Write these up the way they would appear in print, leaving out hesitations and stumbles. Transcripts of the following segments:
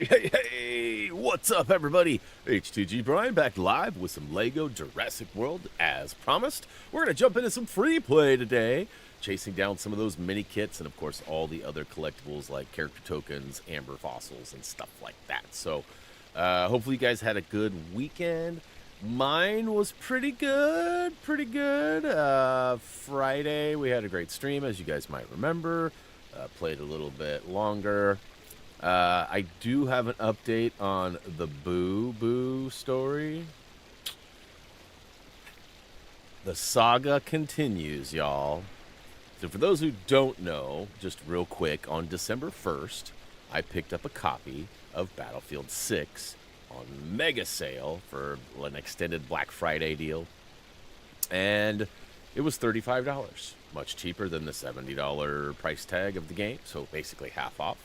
Hey, what's up, everybody? HTG Brian back live with some Lego Jurassic World as promised. We're going to jump into some free play today, chasing down some of those mini kits and, of course, all the other collectibles like character tokens, amber fossils, and stuff like that. So, hopefully, you guys had a good weekend. Mine was pretty good, Friday, we had a great stream, as you guys might remember. Played a little bit longer. I do have an update on the Boo Boo story. The saga continues, y'all. So for those who don't know, just real quick, on December 1st, I picked up a copy of Battlefield 6 on mega sale for an extended Black Friday deal. And it was $35, much cheaper than the $70 price tag of the game, so basically half off.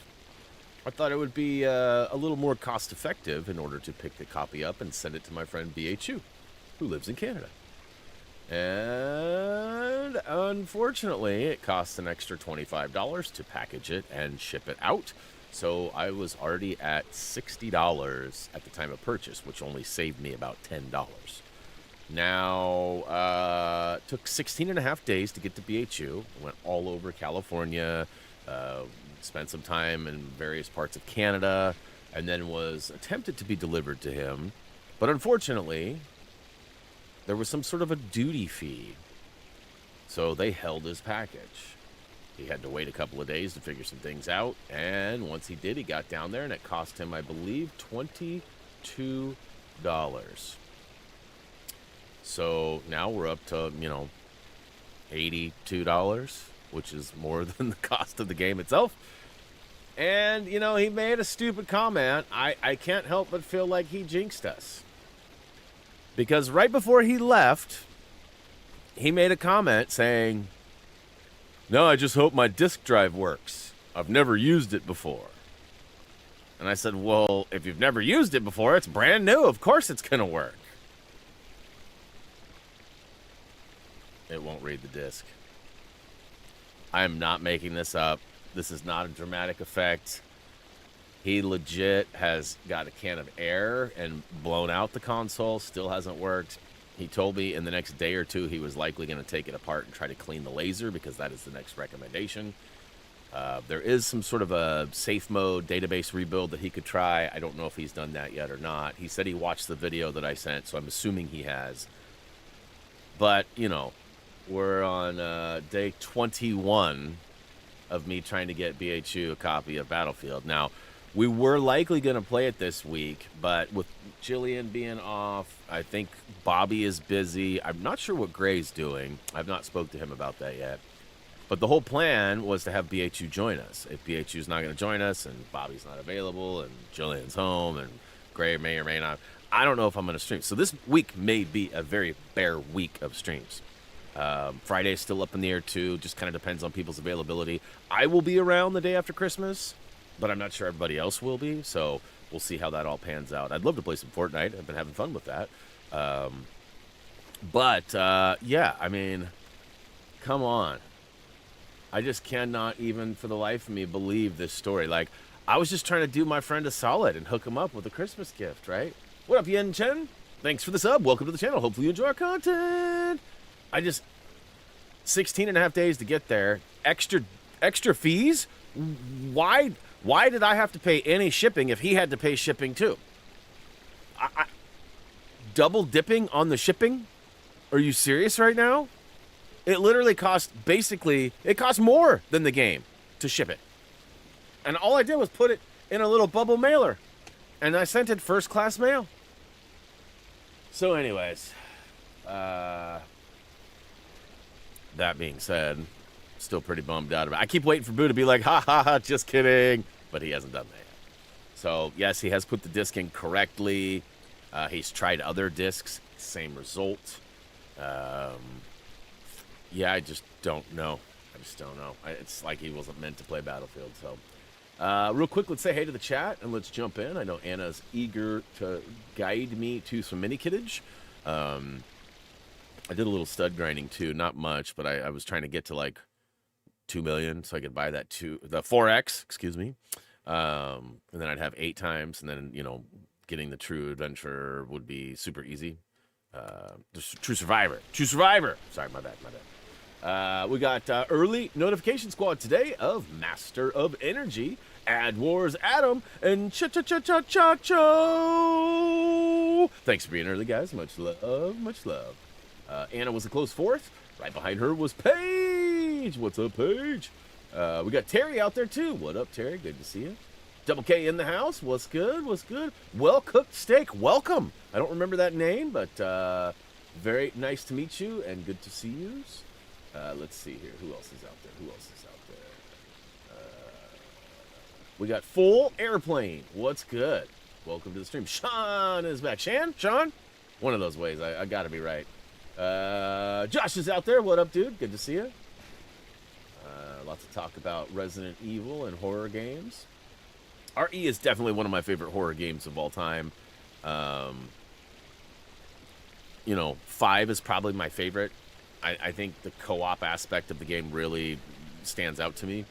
I thought it would be a little more cost effective in order to pick the copy up and send it to my friend BHU, who lives in Canada. And unfortunately, it costs an extra $25 to package it and ship it out. So I was already at $60 at the time of purchase, which only saved me about $10. Now, it took 16 and a half days to get to BHU. I went all over California, spent some time in various parts of Canada, and then was attempted to be delivered to him. But unfortunately, there was some sort of a duty fee. So they held his package. He had to wait a couple of days to figure some things out. And once he did, he got down there, and it cost him, I believe, $22. So now we're up to, $82, which is more than the cost of the game itself. And, he made a stupid comment. I can't help but feel like he jinxed us. Because right before he left, he made a comment saying, "No, I just hope my disk drive works. I've never used it before." And I said, well, if you've never used it before, it's brand new. Of course it's going to work. It won't read the disk. I am not making this up. This is not a dramatic effect. He legit has got a can of air and blown out the console. Still hasn't worked. He told me in the next day or two he was likely going to take it apart and try to clean the laser because that is the next recommendation. There is some sort of a safe mode database rebuild that he could try. I don't know if he's done that yet or not. He said he watched the video that I sent, so I'm assuming he has. But, we're on day 21 of me trying to get BHU a copy of Battlefield. Now, we were likely going to play it this week, but with Jillian being off, I think Bobby is busy. I'm not sure what Gray's doing. I've not spoke to him about that yet. But the whole plan was to have BHU join us. If BHU's not going to join us and Bobby's not available and Jillian's home and Gray may or may not, I don't know if I'm going to stream. So this week may be a very bare week of streams. Friday's still up in the air too. Just kind of depends on people's availability. I will be around the day after Christmas, but I'm not sure everybody else will be. So we'll see how that all pans out. I'd love to play some Fortnite. I've been having fun with that. Yeah, I mean, come on. I just cannot even for the life of me believe this story. Like, I was just trying to do my friend a solid and hook him up with a Christmas gift, right? What up, Yen Chen? Thanks for the sub. Welcome to the channel. Hopefully you enjoy our content. 16 and a half days to get there. Extra fees? Why did I have to pay any shipping if he had to pay shipping too? Double dipping on the shipping? Are you serious right now? It literally cost more than the game to ship it. And all I did was put it in a little bubble mailer. And I sent it first class mail. So anyways, that being said, still pretty bummed out about it. I keep waiting for Boo to be like, ha ha ha, just kidding. But he hasn't done that yet. So, yes, he has put the disc in correctly. He's tried other discs, same result. Yeah, I just don't know. It's like he wasn't meant to play Battlefield. So, real quick, let's say hey to the chat and let's jump in. I know Anna's eager to guide me to some mini kittage. I did a little stud grinding too, not much, but I was trying to get to like 2 million so I could buy the 4X, excuse me. And then I'd have 8 times, and then, you know, getting the true adventure would be super easy. True Survivor. Sorry, my bad. We got early notification squad today of Master of Energy, Ad Wars Adam, and Cho. Thanks for being early, guys. Much love, much love. Anna was a close fourth. Right behind her was Paige. What's up, Paige? We got Terry out there, too. What up, Terry? Good to see you. Double K in the house. What's good? What's good? Well-cooked steak. Welcome. I don't remember that name, but very nice to meet you and good to see you. Let's see here. Who else is out there? We got Full Airplane. What's good? Welcome to the stream. Sean is back. Sean? One of those ways. I got to be right. Josh is out there. What up, dude? Good to see you. Lots of talk about Resident Evil and horror games. RE is definitely one of my favorite horror games of all time. You know, 5 is probably my favorite. I think the co-op aspect of the game really stands out to me.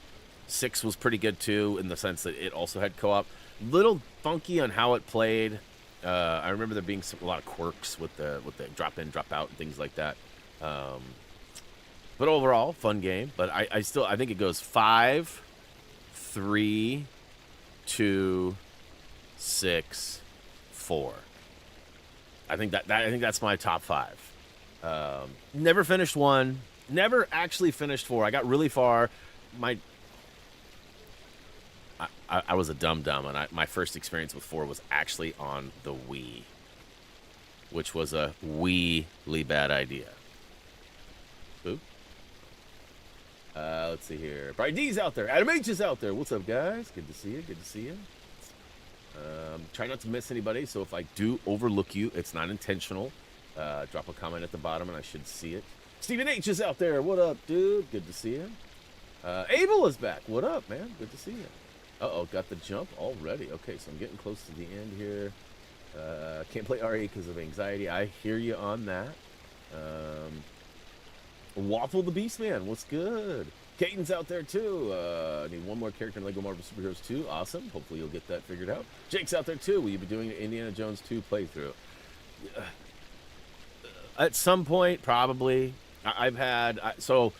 6 was pretty good too, in the sense that it also had co-op. Little funky on how it played. I remember there being a lot of quirks with the drop in, drop out, and things like that. But overall, fun game. But I think it goes 5, 3, 2, 6, 4. I think that's my top 5. Never finished 1. Never actually finished 4. I got really far. I was a dum-dum, and my first experience with 4 was actually on the Wii, which was a really bad idea. Ooh. Let's see here. Bright D's out there. Adam H is out there. What's up, guys? Good to see you. Good to see you. Try not to miss anybody, so if I do overlook you, it's not intentional. Drop a comment at the bottom, and I should see it. Stephen H is out there. What up, dude? Good to see you. Abel is back. What up, man? Good to see you. Uh-oh, got the jump already. Okay, so I'm getting close to the end here. Can't play RE because of anxiety. I hear you on that. Waffle the Beast Man, what's good? Caden's out there too. I need one more character in LEGO Marvel Superheroes 2. Awesome. Hopefully you'll get that figured out. Jake's out there too. Will you be doing an Indiana Jones 2 playthrough? At some point, probably. So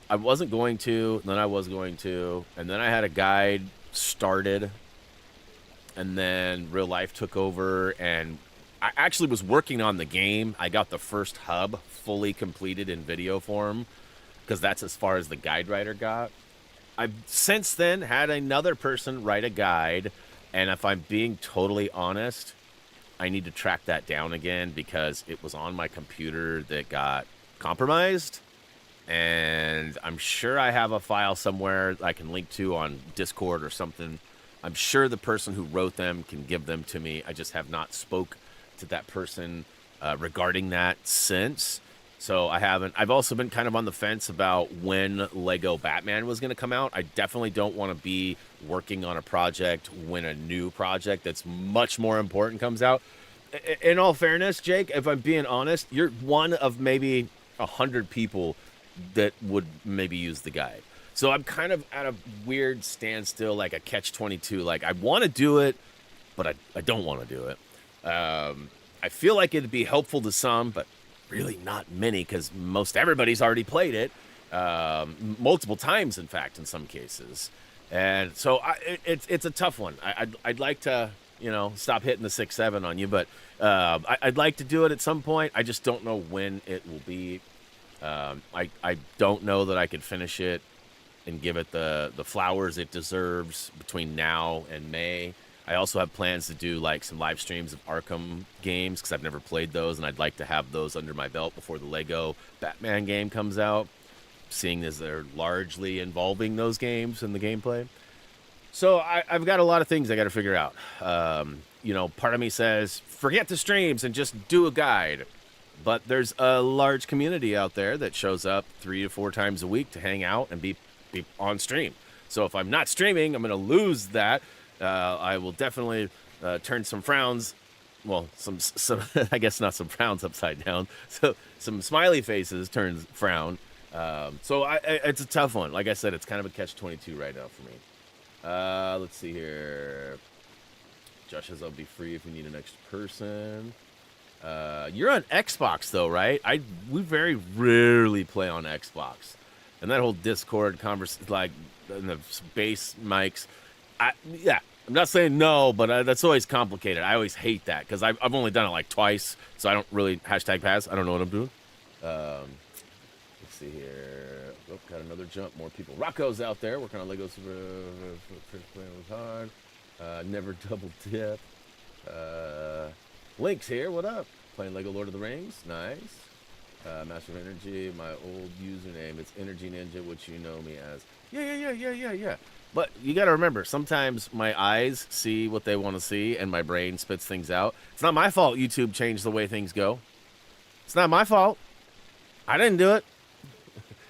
I wasn't going to, then I was going to, and then I had a guide started, and then real life took over, and I actually was working on the game. I got the first hub fully completed in video form, because that's as far as the guide writer got. I've since then had another person write a guide, and if I'm being totally honest, I need to track that down again because it was on my computer that got compromised, and I'm sure I have a file somewhere I can link to on Discord or something. I'm sure the person who wrote them can give them to me. I just have not spoke to that person regarding that since. So I haven't. I've also been kind of on the fence about when Lego Batman was going to come out. I definitely don't want to be working on a project when a new project that's much more important comes out. In all fairness, Jake, if I'm being honest, you're one of maybe 100 people that would maybe use the guide. So I'm kind of at a weird standstill, like a catch-22. Like, I want to do it, but I don't want to do it. I feel like it'd be helpful to some, but really not many, because most everybody's already played it multiple times, in fact, in some cases. And so it's a tough one. I'd like to, stop hitting the 6-7 on you, but I'd like to do it at some point. I just don't know when it will be. I don't know that I could finish it and give it the flowers it deserves between now and May. I also have plans to do like some live streams of Arkham games because I've never played those, and I'd like to have those under my belt before the Lego Batman game comes out, seeing as they're largely involving those games in the gameplay. So I've got a lot of things I got to figure out. Part of me says, forget the streams and just do a guide. But there's a large community out there that shows up 3 to 4 times a week to hang out and be on stream. So if I'm not streaming, I'm going to lose that. I will definitely turn some frowns, well, some I guess not some frowns upside down. So some smiley faces turns frown. So it's a tough one. Like I said, it's kind of a catch-22 right now for me. Let's see here. Josh says I'll be free if we need an extra person. You're on Xbox though, right? We very rarely play on Xbox, and that whole Discord conversation, like in the base mics. Yeah, I'm not saying no, but that's always complicated. I always hate that because I've only done it like twice, so I don't really #pass. I don't know what I'm doing. Let's see here. Oh, got another jump. More people. Rocco's out there working on Legos. First plan was hard. Never double dip. Link's here. What up? Playing Lego Lord of the Rings. Nice. Master of Energy. My old username. It's Energy Ninja, which you know me as. Yeah. But you got to remember, sometimes my eyes see what they want to see, and my brain spits things out. It's not my fault YouTube changed the way things go. It's not my fault. I didn't do it.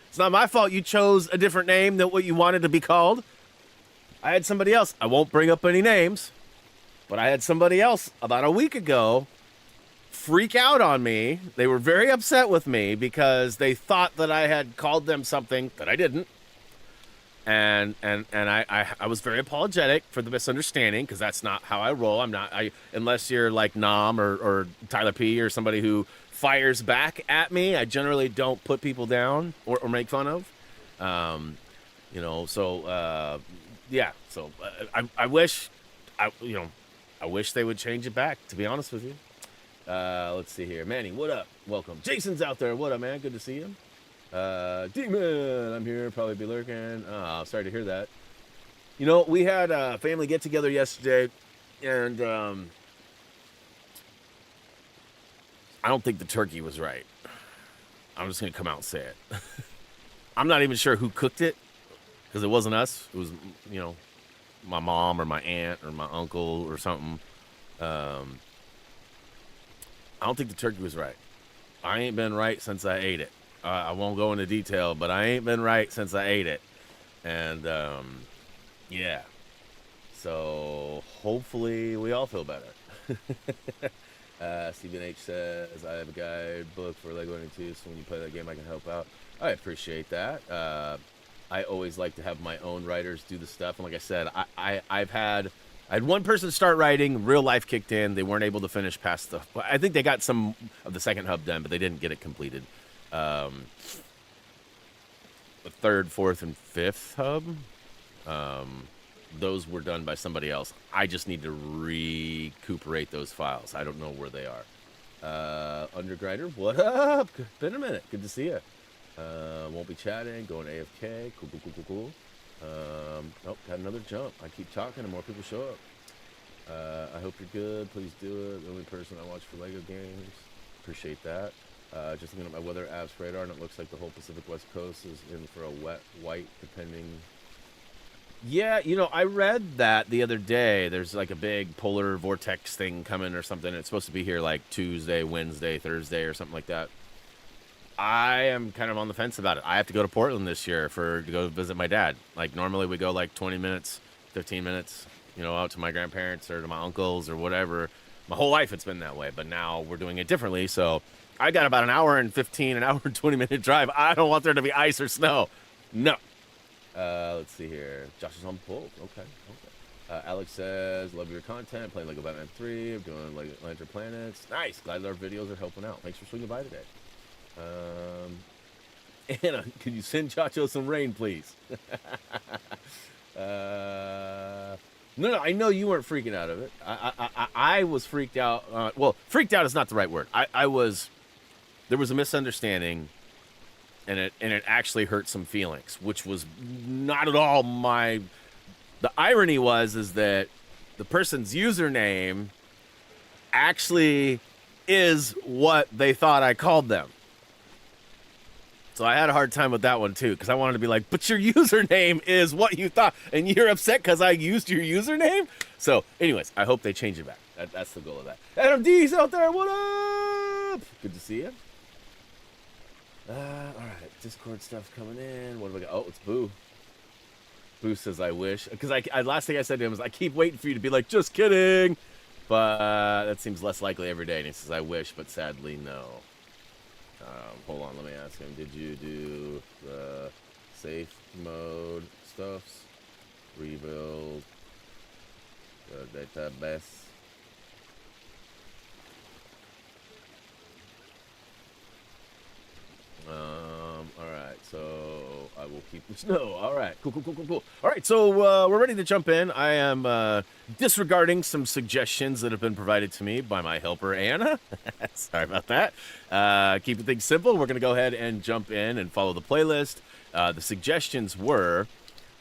It's not my fault you chose a different name than what you wanted to be called. I had somebody else. I won't bring up any names, but I had somebody else about a week ago freak out on me. They were very upset with me because they thought that I had called them something that I didn't. And I was very apologetic for the misunderstanding because that's not how I roll. Unless you're like Nom or Tyler P or somebody who fires back at me, I generally don't put people down or make fun of. Yeah. So I wish they would change it back, to be honest with you. Let's see here. Manny, what up? Welcome. Jason's out there. What up, man? Good to see you. Demon, I'm here. Probably be lurking. Sorry to hear that. You know, we had a family get together yesterday, and I don't think the turkey was right. I'm just gonna come out and say it. I'm not even sure who cooked it because it wasn't us. It was, my mom or my aunt or my uncle or something. I don't think the turkey was right. I ain't been right since I ate it. I won't go into detail, but I ain't been right since I ate it. And, yeah. So, hopefully we all feel better. Stephen H. says, I have a guidebook for Lego 2, so when you play that game, I can help out. I appreciate that. I always like to have my own writers do the stuff. And like I said, I had one person start writing, real life kicked in. They weren't able to finish past I think they got some of the second hub done, but they didn't get it completed. The third, fourth, and fifth hub, those were done by somebody else. I just need to recuperate those files. I don't know where they are. Undergrinder, what up? Been a minute. Good to see you. Won't be chatting. Going AFK. Cool. Nope, got another jump. I keep talking and more people show up. I hope you're good. Please do it. The only person I watch for Lego games. Appreciate that. Just looking at my weather apps radar, and it looks like the whole Pacific West Coast is in for a wet white, depending. Yeah, I read that the other day. There's like a big polar vortex thing coming or something. It's supposed to be here like Tuesday, Wednesday, Thursday, or something like that. I am kind of on the fence about it. I have to go to Portland this year to go visit my dad. Like normally we go like 20 minutes, 15 minutes, out to my grandparents or to my uncles or whatever. My whole life it's been that way, but now we're doing it differently. So I got about an hour and 20 minute drive. I don't want there to be ice or snow. No. Let's see here. Josh is on pull. Okay. Alex says, love your content. Playing Lego Batman 3. I'm doing Lego Lantern Planets. Nice. Glad our videos are helping out. Thanks for swinging by today. Anna, can you send Chacho some rain, please? No, I know you weren't freaking out of it. I was freaked out. Well, freaked out is not the right word. There was a misunderstanding, and it actually hurt some feelings, which was not at all the irony is that the person's username actually is what they thought I called them. So I had a hard time with that one, too, because I wanted to be like, but your username is what you thought, and you're upset because I used your username? So, anyways, I hope they change it back. That's the goal of that. Adam D's out there, what up? Good to see you. All right, Discord stuff's coming in. What do we got? Oh, it's Boo. Boo says, I wish. Because last thing I said to him was, I keep waiting for you to be like, just kidding. But that seems less likely every day. And he says, I wish, but sadly, no. Hold on, let me ask him. Did you do the safe mode stuffs? Rebuild the database. All right, so I will keep the snow. All right, cool. All right, so we're ready to jump in. I am disregarding some suggestions that have been provided to me by my helper, Anna. Sorry about that. Keeping things simple, we're going to go ahead and jump in and follow the playlist. The suggestions were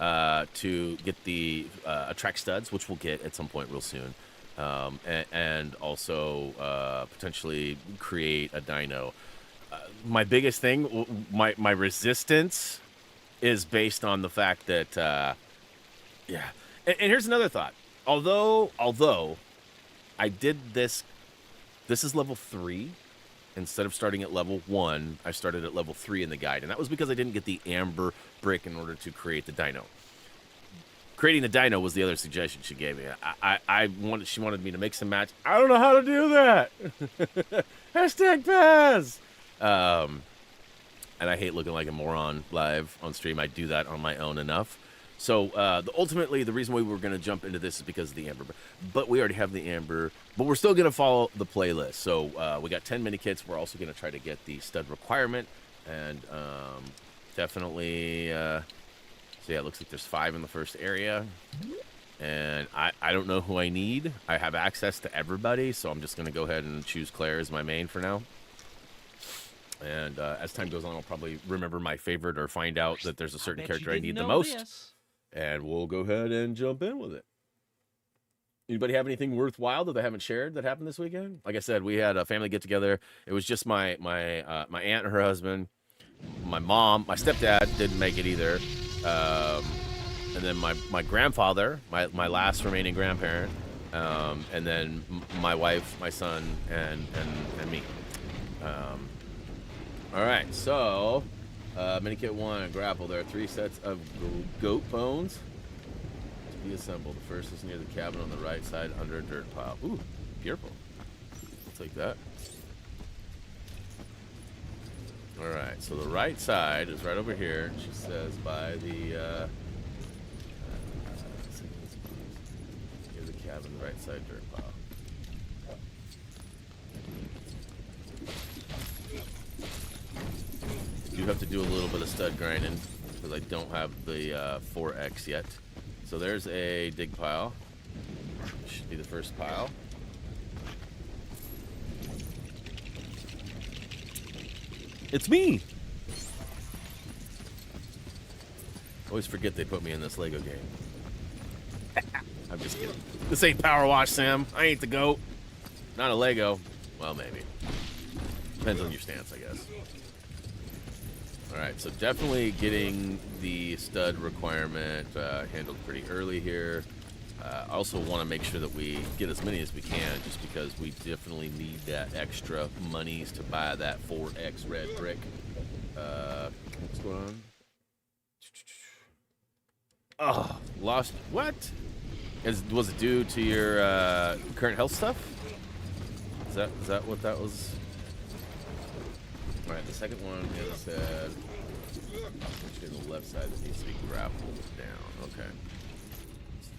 to get the attract studs, which we'll get at some point real soon, and also potentially create a dino. My biggest thing, my resistance is based on the fact that, yeah. And here's another thought. Although I did this is level 3. Instead of starting at level 1, I started at level 3 in the guide. And that was because I didn't get the amber brick in order to create the dino. Creating the dino was the other suggestion she gave me. She wanted me to make some match. I don't know how to do that. Hashtag Paz. And I hate looking like a moron live on stream. I do that on my own enough. So ultimately, the reason why we're going to jump into this is because of the amber. But we already have the amber. But we're still going to follow the playlist. So we got 10 mini kits. We're also going to try to get the stud requirement. And definitely... so yeah, it looks like there's 5 in the first area. And I don't know who I need. I have access to everybody. So I'm just going to go ahead and choose Claire as my main for now. And as time goes on, I'll probably remember my favorite or find out that there's a certain character I need the most. And we'll go ahead and jump in with it. Anybody have anything worthwhile that they haven't shared that happened this weekend? Like I said, we had a family get-together. It was just my aunt and her husband. My mom, my stepdad didn't make it either. And then my grandfather, my last remaining grandparent. And then my wife, my son, and me. All right, so minikit 1, grapple. There are 3 sets of goat bones to be assembled. The first is near the cabin on the right side under a dirt pile. Ooh, beautiful. I'll take that. All right, so the right side is right over here. She says by the near the cabin, the right side dirt pile. You have to do a little bit of stud grinding because I don't have the 4X yet. So there's a dig pile. Should be the first pile. It's me! Always forget they put me in this Lego game. I'm just kidding. This ain't Power Wash, Sam. I ain't the GOAT. Not a Lego. Well, maybe. Depends on your stance, I guess. Alright, so definitely getting the stud requirement handled pretty early here. I also want to make sure that we get as many as we can, just because we definitely need that extra monies to buy that 4X red brick. What's going on? Oh, lost. What? Was it due to your current health stuff? Is that what that was? All right, the second one is said on the left side that needs to be grappled down. Okay.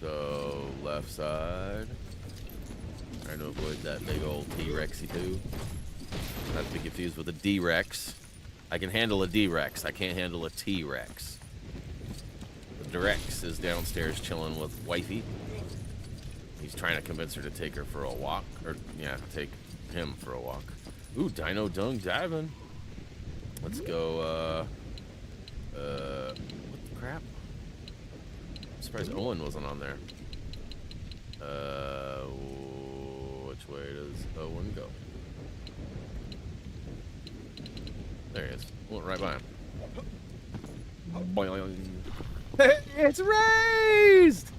So left side. Trying to avoid that big old T-Rexy too. Not to be confused with a D-Rex. I can handle a D-Rex. I can't handle a T-Rex. The D-Rex is downstairs chilling with wifey. He's trying to convince her to take her for a walk. Or, yeah, take him for a walk. Ooh, Dino Dung diving. Let's go, what the crap? I'm surprised Owen wasn't on there. Which way does Owen go? There he is. Went right by him. Boing. It's raised!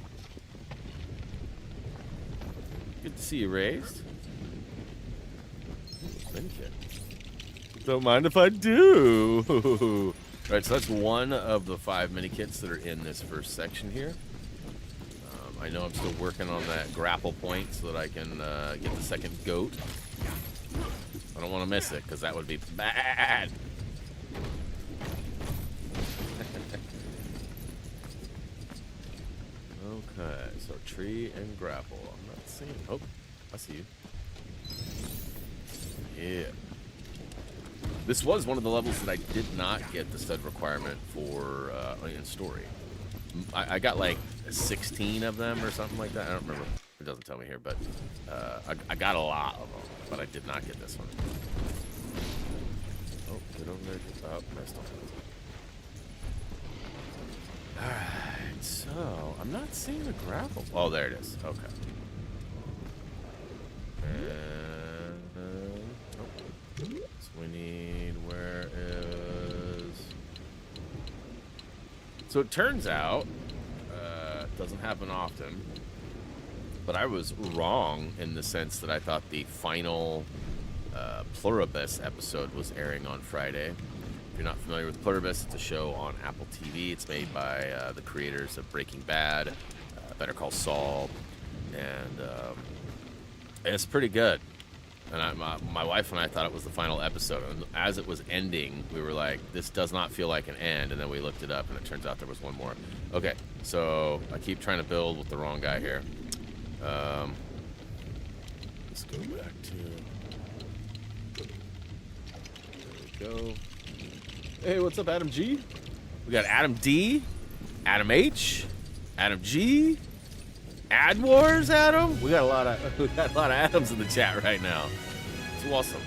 Good to see you raised. Thank you. Don't mind if I do. Right, so that's one of the 5 mini kits that are in this first section here. I know I'm still working on that grapple point so that I can get the second goat. I don't want to miss it because that would be bad. Okay, so tree and grapple. I'm not seeing. Oh, I see you. Yeah. This was one of the levels that I did not get the stud requirement for in story. I got like 16 of them or something like that. I don't remember. It doesn't tell me here, but I got a lot of them, but I did not get this one. Oh, get over there. Oh, missed them. Alright, so I'm not seeing the grapple. Oh, there it is. Okay. And so we need, where is... So it turns out, it doesn't happen often, but I was wrong in the sense that I thought the final Pluribus episode was airing on Friday. If you're not familiar with Pluribus, it's a show on Apple TV. It's made by the creators of Breaking Bad, Better Call Saul, and it's pretty good. And my wife and I thought it was the final episode. And as it was ending, we were like, this does not feel like an end. And then we looked it up, and it turns out there was one more. Okay, so I keep trying to build with the wrong guy here. Let's go back to... There we go. Hey, what's up, Adam G? We got Adam D, Adam H, Adam G, Ad Wars, Adam. We got a lot of Adams in the chat right now. It's awesome.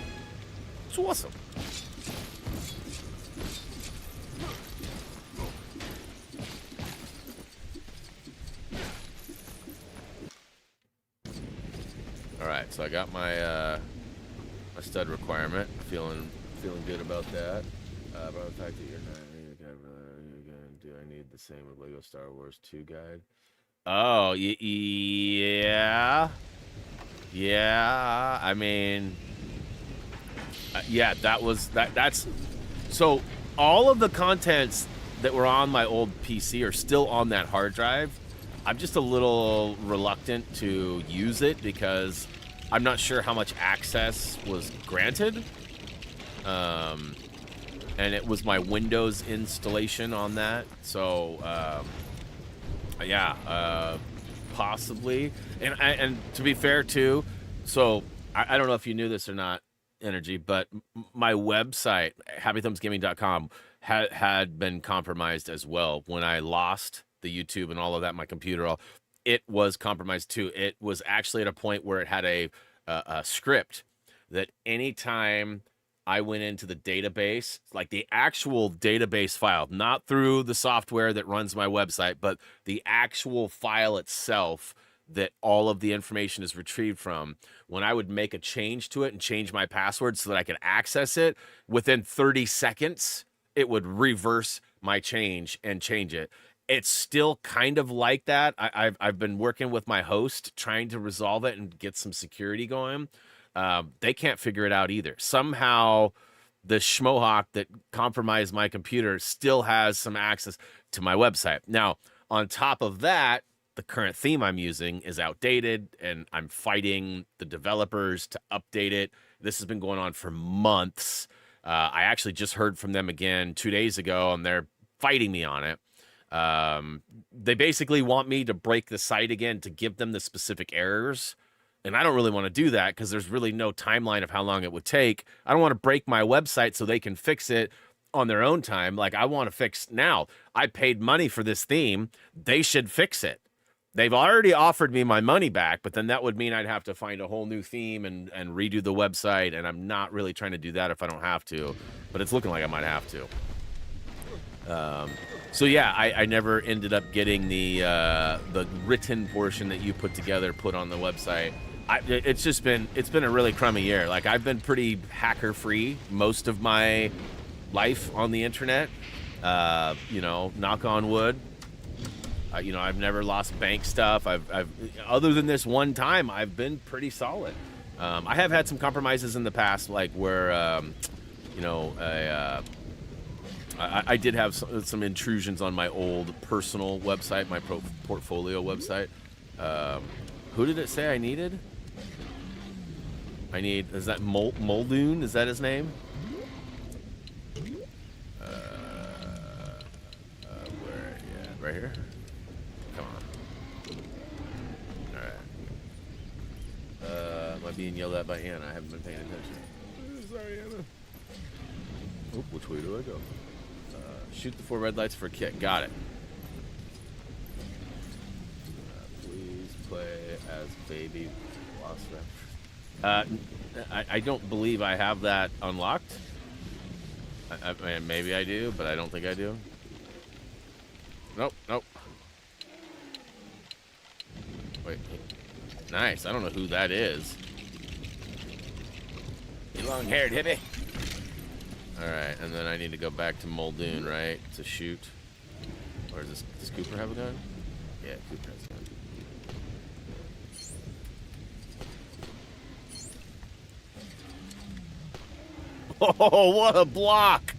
It's awesome. All right, so I got my my stud requirement. Feeling good about that. But the fact that you're not, do I need the same with Lego Star Wars 2 guide? Oh, yeah. Yeah, I mean, yeah, that's, so all of the contents that were on my old PC are still on that hard drive. I'm just a little reluctant to use it because I'm not sure how much access was granted. And it was my Windows installation on that. So, yeah, possibly. And to be fair, too, so I don't know if you knew this or not, Energy, but my website, HappyThumbsGaming.com, had been compromised as well. When I lost the YouTube and all of that, my computer, it was compromised, too. It was actually at a point where it had a script that anytime I went into the database, like the actual database file, not through the software that runs my website, but the actual file itself that all of the information is retrieved from. When I would make a change to it and change my password so that I could access it, within 30 seconds, it would reverse my change and change it. It's still kind of like that. I've been working with my host trying to resolve it and get some security going. They can't figure it out either. Somehow the schmohawk that compromised my computer still has some access to my website. Now, on top of that, the current theme I'm using is outdated, and I'm fighting the developers to update it. This has been going on for months. I actually just heard from them again 2 days ago, and they're fighting me on it. They basically want me to break the site again to give them the specific errors. And I don't really want to do that because there's really no timeline of how long it would take. I don't want to break my website so they can fix it on their own time. Like, I want to fix now. I paid money for this theme. They should fix it. They've already offered me my money back, but then that would mean I'd have to find a whole new theme and redo the website. And I'm not really trying to do that if I don't have to, but it's looking like I might have to. So yeah, I never ended up getting the written portion that you put together, put on the website. It's been a really crummy year. Like, I've been pretty hacker free most of my life on the internet. You know, knock on wood. You know, I've never lost bank stuff. I've other than this one time, I've been pretty solid. I have had some compromises in the past, like where, you know, I did have some intrusions on my old personal website, my portfolio website. Who did it say I needed? Is that Muldoon? Is that his name? Where? Yeah, right here. Come on. Am I being yelled at by Anna? I haven't been paying attention. Sorry, Anna. Oop, which way do I go? Shoot the 4 red lights for a kick. Got it. Please play as baby Velociraptor. I don't believe I have that unlocked. I mean, maybe I do, but I don't think I do. Nope, nope. Wait. Nice. I don't know who that is. You long-haired hippie. Alright, and then I need to go back to Muldoon, right? To shoot. Or does Cooper have a gun? Yeah, Cooper has a gun. Oh, what a block!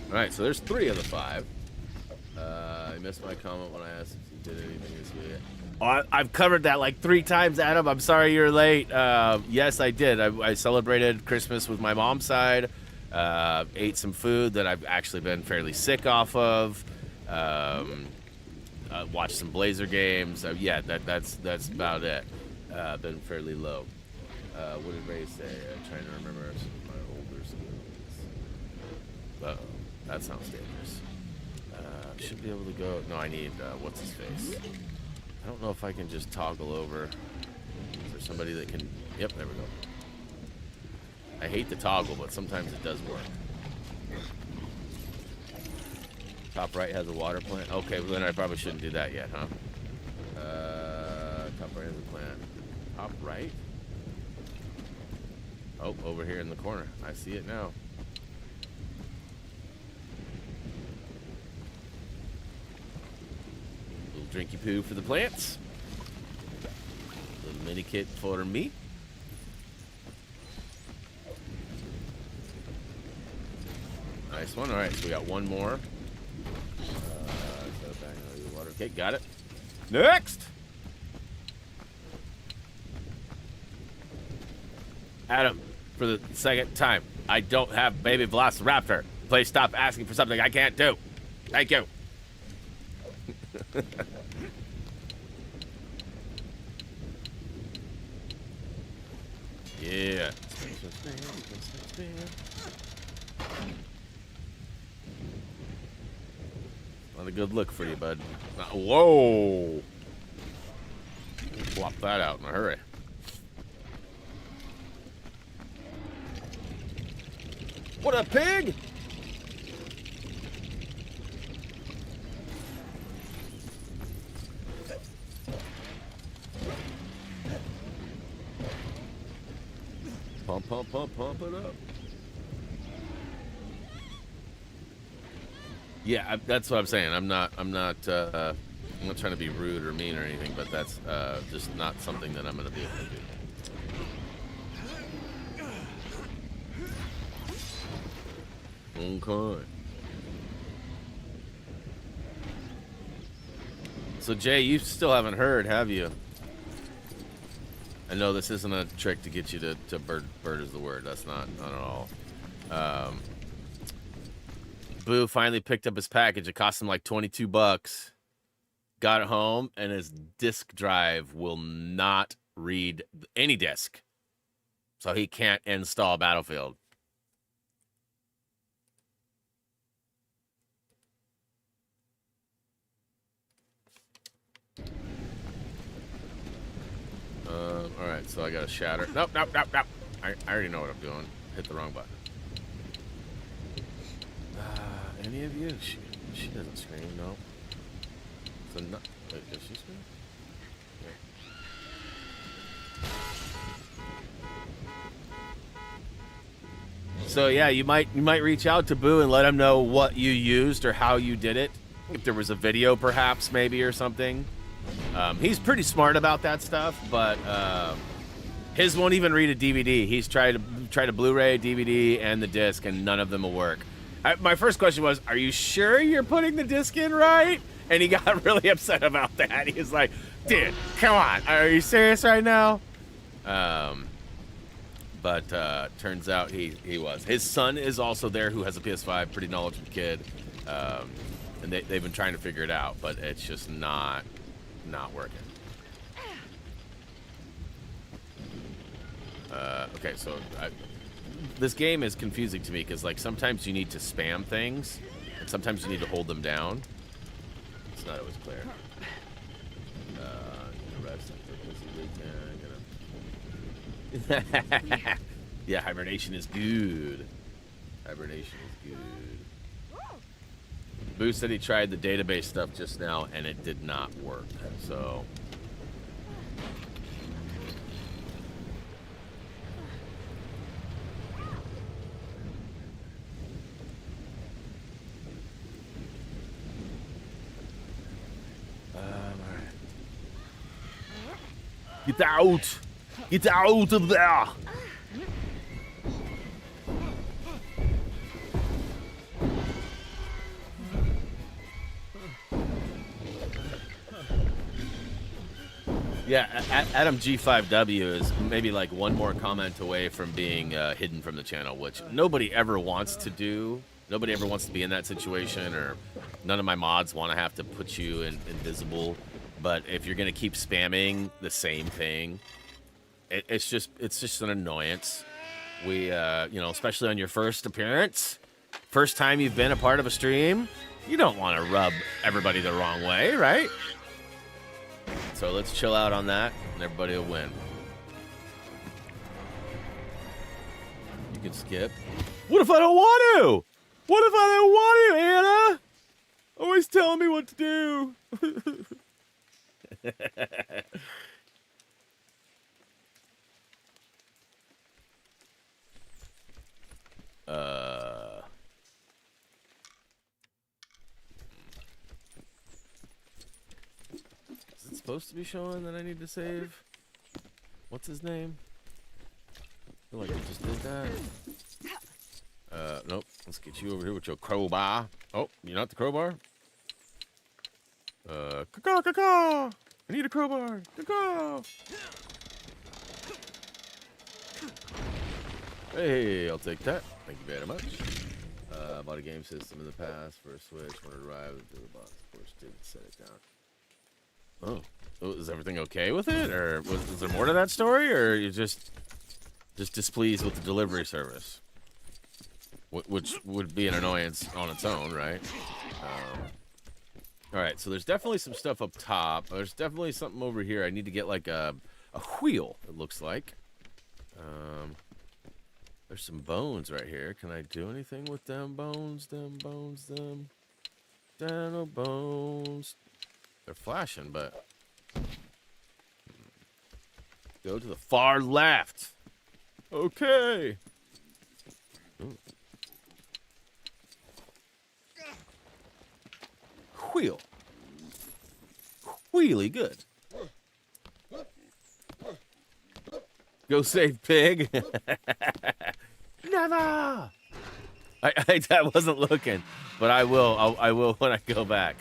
Alright, so there's 3 of the 5. I missed my comment when I asked if you did anything this week. Oh, I've covered that like 3 times, Adam. I'm sorry you're late. Yes, I did. I celebrated Christmas with my mom's side. Ate some food that I've actually been fairly sick off of. Watched some Blazer games. Yeah, that's about it. Been fairly low. What did Ray say? I'm trying to remember some of my older skills. Uh-oh, that sounds dangerous. Should be able to go. No, I need what's his face. I don't know if I can just toggle over. Is there somebody that can? Yep, there we go. I hate the toggle, but sometimes it does work. Top right has a water plant. Okay, well then I probably shouldn't do that yet, huh? Top right has a plant. Top right? Oh, over here in the corner. I see it now. Little drinky poo for the plants. Little mini kit for me. Nice one. All right, so we got one more. Okay, got it. Next! Adam, for the second time, I don't have baby Velociraptor. Please stop asking for something I can't do. Thank you. Yeah. Not a good look for you, bud. Whoa! Flop that out in a hurry. What a pig! Pump, pump, pump, pump it up. Yeah, that's what I'm saying. I'm not trying to be rude or mean or anything, but that's just not something that I'm going to be able to do. Okay. So Jay, you still haven't heard, have you? I know this isn't a trick to get you to bird is the word. That's not at all. Boo finally picked up his package. It cost him like $22. Got it home, and his disk drive will not read any disk. So he can't install Battlefield. Alright, so I gotta shatter. Nope, nope, nope, nope. I already know what I'm doing. Hit the wrong button. Any of you? She doesn't scream, no. So no, wait, does she scream? Yeah. So yeah, you might reach out to Boo and let him know what you used or how you did it. If there was a video, perhaps, maybe, or something. He's pretty smart about that stuff, but his won't even read a DVD. He's tried to Blu-ray, DVD, and the disc, and none of them will work. My first question was, are you sure you're putting the disc in right? And he got really upset about that. He was like, dude, come on. Are you serious right now? But turns out he was. His son is also there who has a PS5, pretty knowledgeable kid. And they've been trying to figure it out, but it's just not working. Okay, so this game is confusing to me because, like, sometimes you need to spam things, and sometimes you need to hold them down. It's not always clear. Yeah, hibernation is good. Hibernation is good. Boo said he tried the database stuff just now, and it did not work, so... Get out! Get out of there! Yeah, Adam G5W is maybe like one more comment away from being hidden from the channel, which nobody ever wants to do. Nobody ever wants to be in that situation, or none of my mods want to have to put you in invisible. But if you're gonna keep spamming the same thing, it's just an annoyance. We, you know, especially on your first appearance, first time you've been a part of a stream, you don't want to rub everybody the wrong way, right? So let's chill out on that, and everybody will win. You can skip. What if I don't want to? What if I don't want to, Anna? Always telling me what to do. Is it supposed to be showing that I need to save? What's his name? I feel like I just did that. Nope. Let's get you over here with your crowbar. Oh, you're not the crowbar? Caw, caw, caw. I need a crowbar. Caw. Hey, I'll take that. Thank you very much. Bought a game system in the past for a Switch. When it arrived, the box, of course, didn't set it down. Oh, is everything okay with it, or was there more to that story, or you just displeased with the delivery service, which would be an annoyance on its own, right? All right, so there's definitely some stuff up top. There's definitely something over here. I need to get like a wheel. It looks like. There's some bones right here. Can I do anything with them bones? Them bones. They're flashing, but go to the far left. Okay. Ooh. Wheel. Wheelie good. Go save pig. Never. I wasn't looking, but I will. I will when I go back.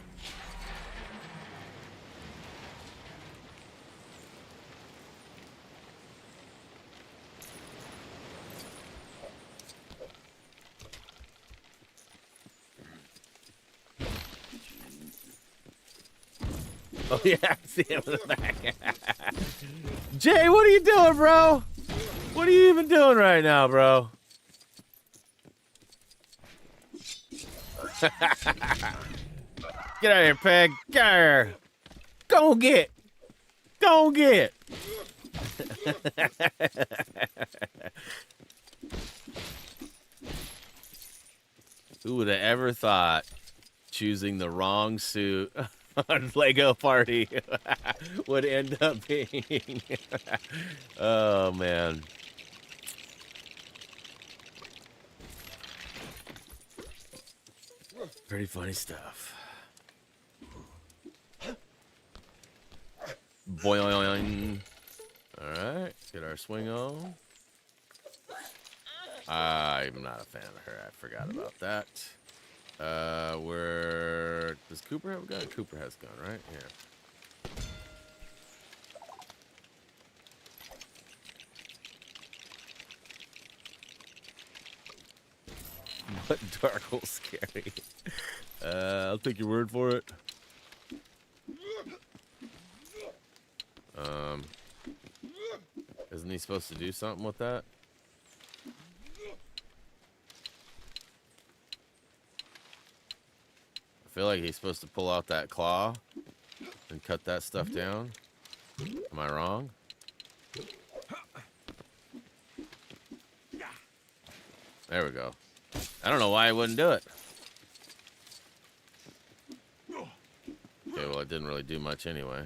Oh yeah, I see him in the back. Jay, what are you doing, bro? What are you even doing right now, bro? Get out of here, pig. Get out of here. Go get. Go get. Who would have ever thought choosing the wrong suit on Lego Party would end up being... Oh, man. Pretty funny stuff. Boing. Alright, get our swing on. I'm not a fan of her. I forgot about that. Where does Cooper have a gun? Cooper has a gun, right? Yeah. But dark hole scary. I'll take your word for it. Isn't he supposed to do something with that? I feel like he's supposed to pull out that claw and cut that stuff down. Am I wrong? There we go. I don't know why I wouldn't do it. Okay, well, it didn't really do much anyway.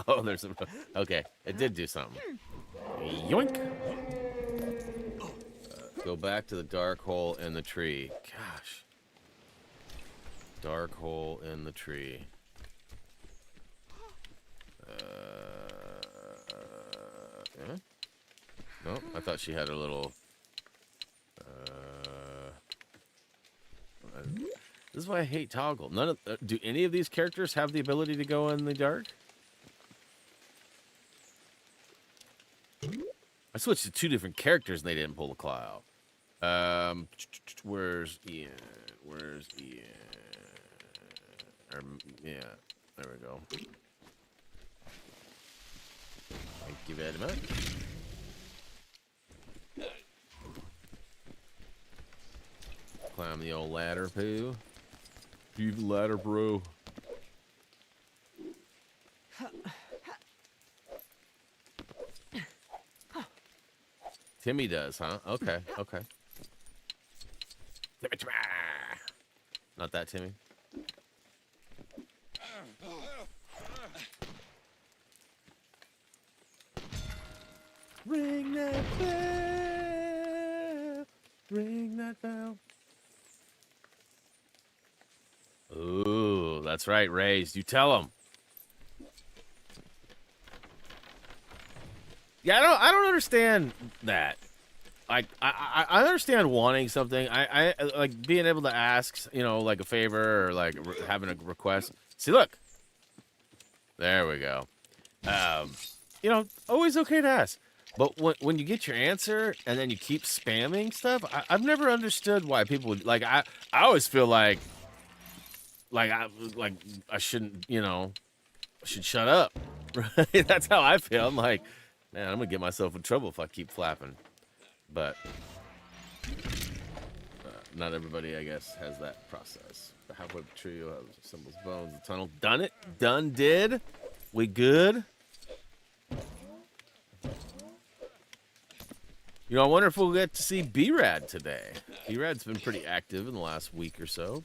Oh, there's a... Okay, it did do something. Yoink! Go back to the dark hole in the tree. Gosh. Dark hole in the tree. Yeah? No, I thought she had a little... This is why I hate toggle. None of do any of these characters have the ability to go in the dark? I switched to 2 different characters and they didn't pull the claw out. Where's Ian? Where's Ian? Yeah, there we go. Thank you very much. Climb the old ladder, poo. Heave the ladder, bro. Timmy does, huh? Okay, okay. Not that Timmy. Ring that bell. Ring that bell. Ooh, that's right, Raised. You tell him. Yeah, I don't understand that. Like, I understand wanting something. I like being able to ask, you know, like a favor or like having a request. See, look. There we go. You know, always okay to ask. But when you get your answer and then you keep spamming stuff, I've never understood why people would, like, I always feel like I shouldn't, you know, I should shut up. Right? That's how I feel. I'm like, man, I'm gonna get myself in trouble if I keep flapping. But not everybody, I guess, has that process. The halfway trio symbols, bones, the tunnel. Done it. Done did. We good. You know, I wonder if we'll get to see B-Rad today. B-Rad's been pretty active in the last week or so.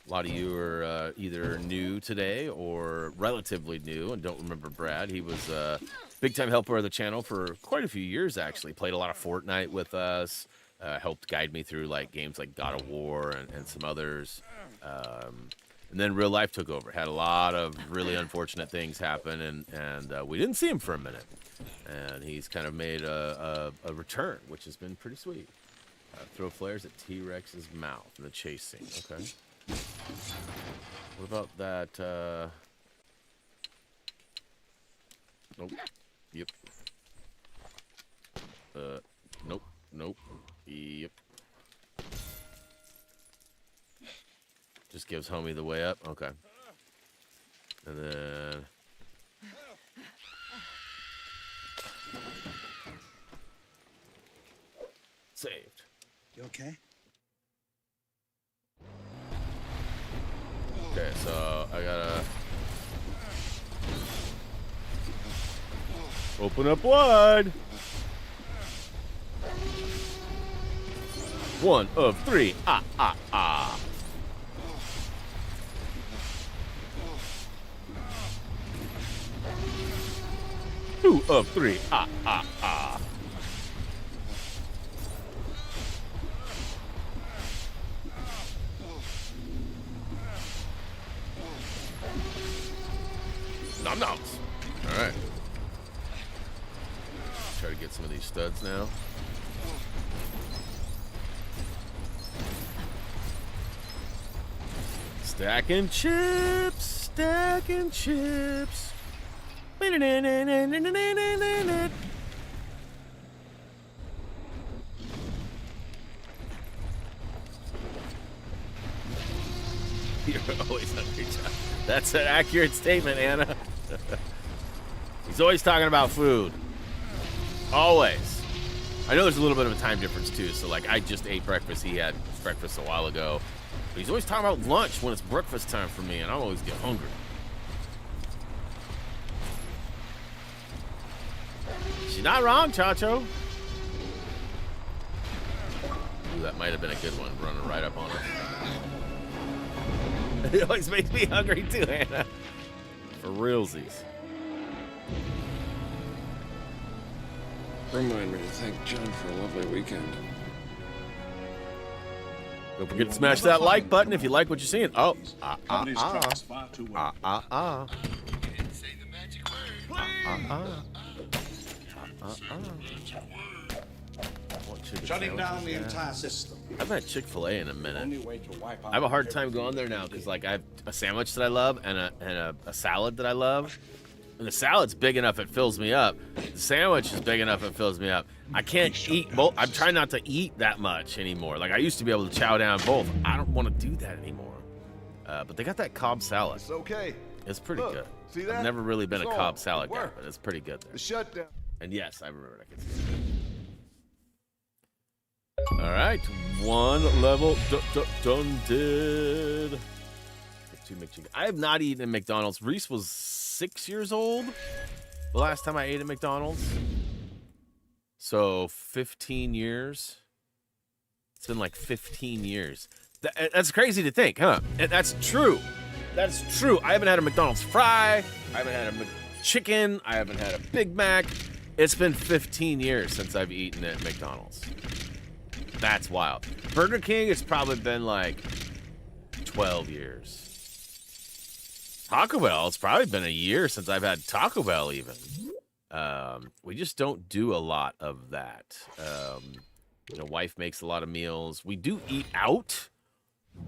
A lot of you are either new today or relatively new and don't remember Brad. He was a big-time helper of the channel for quite a few years, actually. Played a lot of Fortnite with us. Helped guide me through like games like God of War and some others. And then real life took over. Had a lot of really unfortunate things happen, and we didn't see him for a minute. And he's kind of made a return, which has been pretty sweet. Throw flares at T-Rex's mouth in the chase scene. Okay. What about that? Nope. Yep. Nope. Nope. Yep. Just gives homie the way up. Okay. And then... saved. You okay? Okay, so I gotta open up wide. 1 of 3. Ah, ah, ah. Two of 3. Ah, ah, ah. Nom noms. All right. Try to get some of these studs now. Stacking chips, stacking chips. You're always hungry, John. That's an accurate statement, Anna. He's always talking about food. Always. I know there's a little bit of a time difference, too. So, like, I just ate breakfast. He had breakfast a while ago. But he's always talking about lunch when it's breakfast time for me, and I always get hungry. She's not wrong, Chacho. Ooh, that might have been a good one, running right up on her. It always makes me hungry, too, Anna. For realsies. Remind me to thank John for a lovely weekend. Don't forget to smash that like button if you like what you're seeing. Oh, Shutting down the entire system. I've had Chick-fil-A in a minute. I have a hard time going there now because, like, I have a sandwich that I love and a salad that I love. And the salad's big enough it fills me up. The sandwich is big enough it fills me up. I can't eat both. I'm trying not to eat that much anymore. Like, I used to be able to chow down both. I don't want to do that anymore. But they got that Cobb salad. It's okay. It's pretty good. See that? I've never really been a Cobb salad guy, but it's pretty good there. The shutdown. And yes, I remember. I can see that. All right, one level done did. Two McChicken. I have not eaten at McDonald's. Reese was 6 years old the last time I ate at McDonald's. So 15 years. It's been like 15 years. That's crazy to think, huh? That's true. That's true. I haven't had a McDonald's fry. I haven't had a McChicken. I haven't had a Big Mac. It's been 15 years since I've eaten at McDonald's. That's wild. Burger King, it's probably been like 12 years. Taco Bell, it's probably been a year since I've had Taco Bell even. We just don't do a lot of that. Wife makes a lot of meals. We do eat out,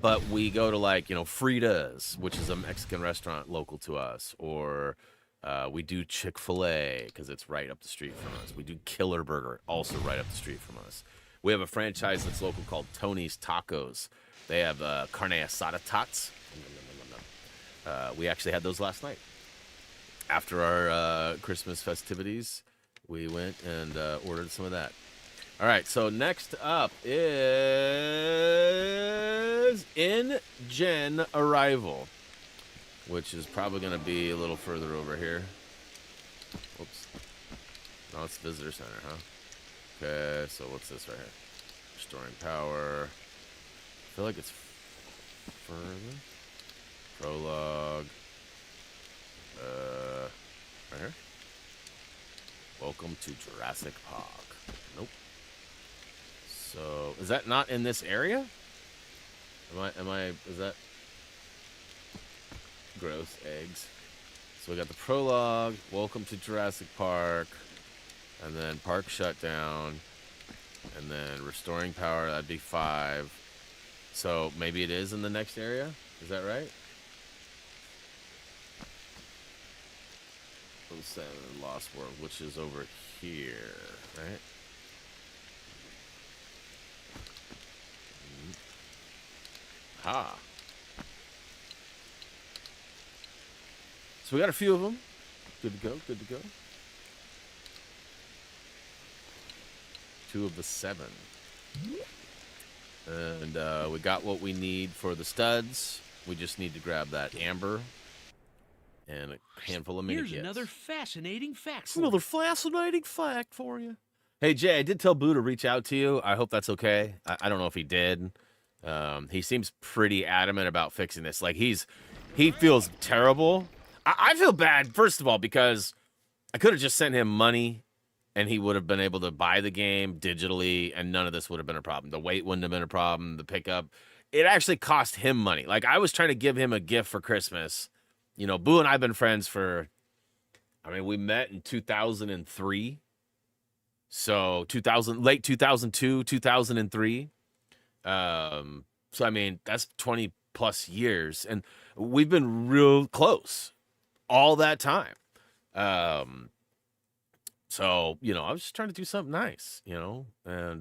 but we go to, like, Frida's, which is a Mexican restaurant local to us, or we do Chick-fil-A because it's right up the street from us. We do Killer Burger, also right up the street from us. We have a franchise that's local called Tony's Tacos. They have carne asada tots. We actually had those last night. After our Christmas festivities, we went and ordered some of that. All right, so next up is In-Gen Arrival, which is probably going to be a little further over here. Oops. No, it's Visitor Center, huh? Okay, so what's this right here? Restoring power. I feel like it's further. Prologue. Right here. Welcome to Jurassic Park. Nope. So, is that not in this area? Is that gross eggs? So we got the prologue, welcome to Jurassic Park, and then park shutdown, and then restoring power, that'd be 5. So maybe it is in the next area? Is that right? 07 Lost World, which is over here, right? Ha. So we got a few of them. Good to go, good to go. 2 of the 7. And we got what we need for the studs. We just need to grab that amber and a handful of mini kits. Here's another fascinating fact. Another fascinating fact for you. Hey, Jay, I did tell Boo to reach out to you. I hope that's okay. I don't know if he did. He seems pretty adamant about fixing this. Like, he feels terrible. I feel bad, first of all, because I could have just sent him money and he would have been able to buy the game digitally, and none of this would have been a problem. The wait wouldn't have been a problem. The pickup. It actually cost him money. Like, I was trying to give him a gift for Christmas. You know, Boo and I have been friends for, we met in 2003. So, late 2002, 2003. So, that's 20 plus years. And we've been real close all that time. So, I was just trying to do something nice, and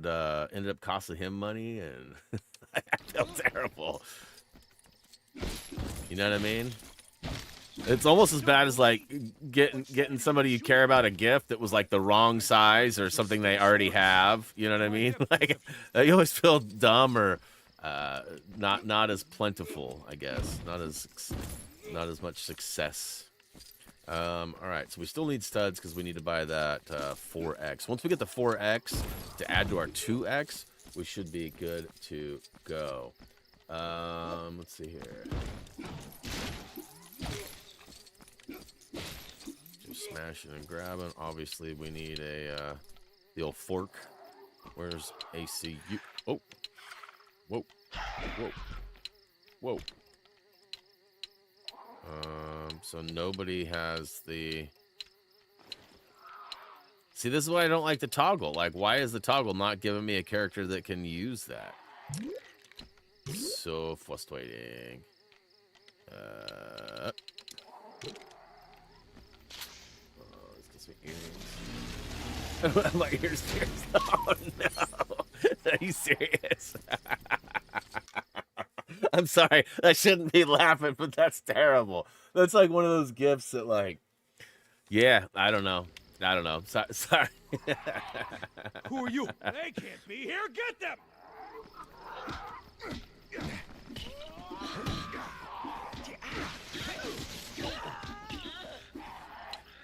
ended up costing him money, and I felt terrible. You know what I mean? It's almost as bad as like getting somebody you care about a gift that was like the wrong size or something they already have. You know what I mean? Like you always feel dumb or not as plentiful, I guess. Not as much success. All right, so we still need studs because we need to buy that 4X. Once we get the 4X to add to our 2X, we should be good to go. Let's see here. Just smashing and grabbing. Obviously, we need a the old fork. Where's ACU? Oh, whoa, whoa, whoa. So nobody has the... See, this is why I don't like the toggle. Like, why is the toggle not giving me a character that can use that? So frustrating. Oh, this gets me earrings. My ears pierced. Oh, no. Are you serious? I'm sorry. I shouldn't be laughing, but that's terrible. That's like one of those gifts that, like, yeah, I don't know. Sorry. Who are you? They can't be here. Get them!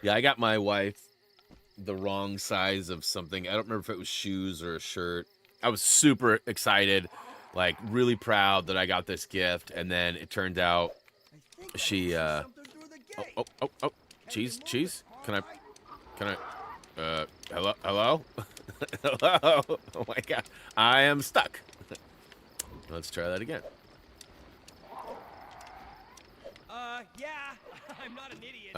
Yeah, I got my wife the wrong size of something. I don't remember if it was shoes or a shirt. I was super excited, like really proud that I got this gift, and then it turned out she oh, cheese, can I hello hello. Oh my god, I am stuck. Let's try that again. Yeah, I'm not an idiot.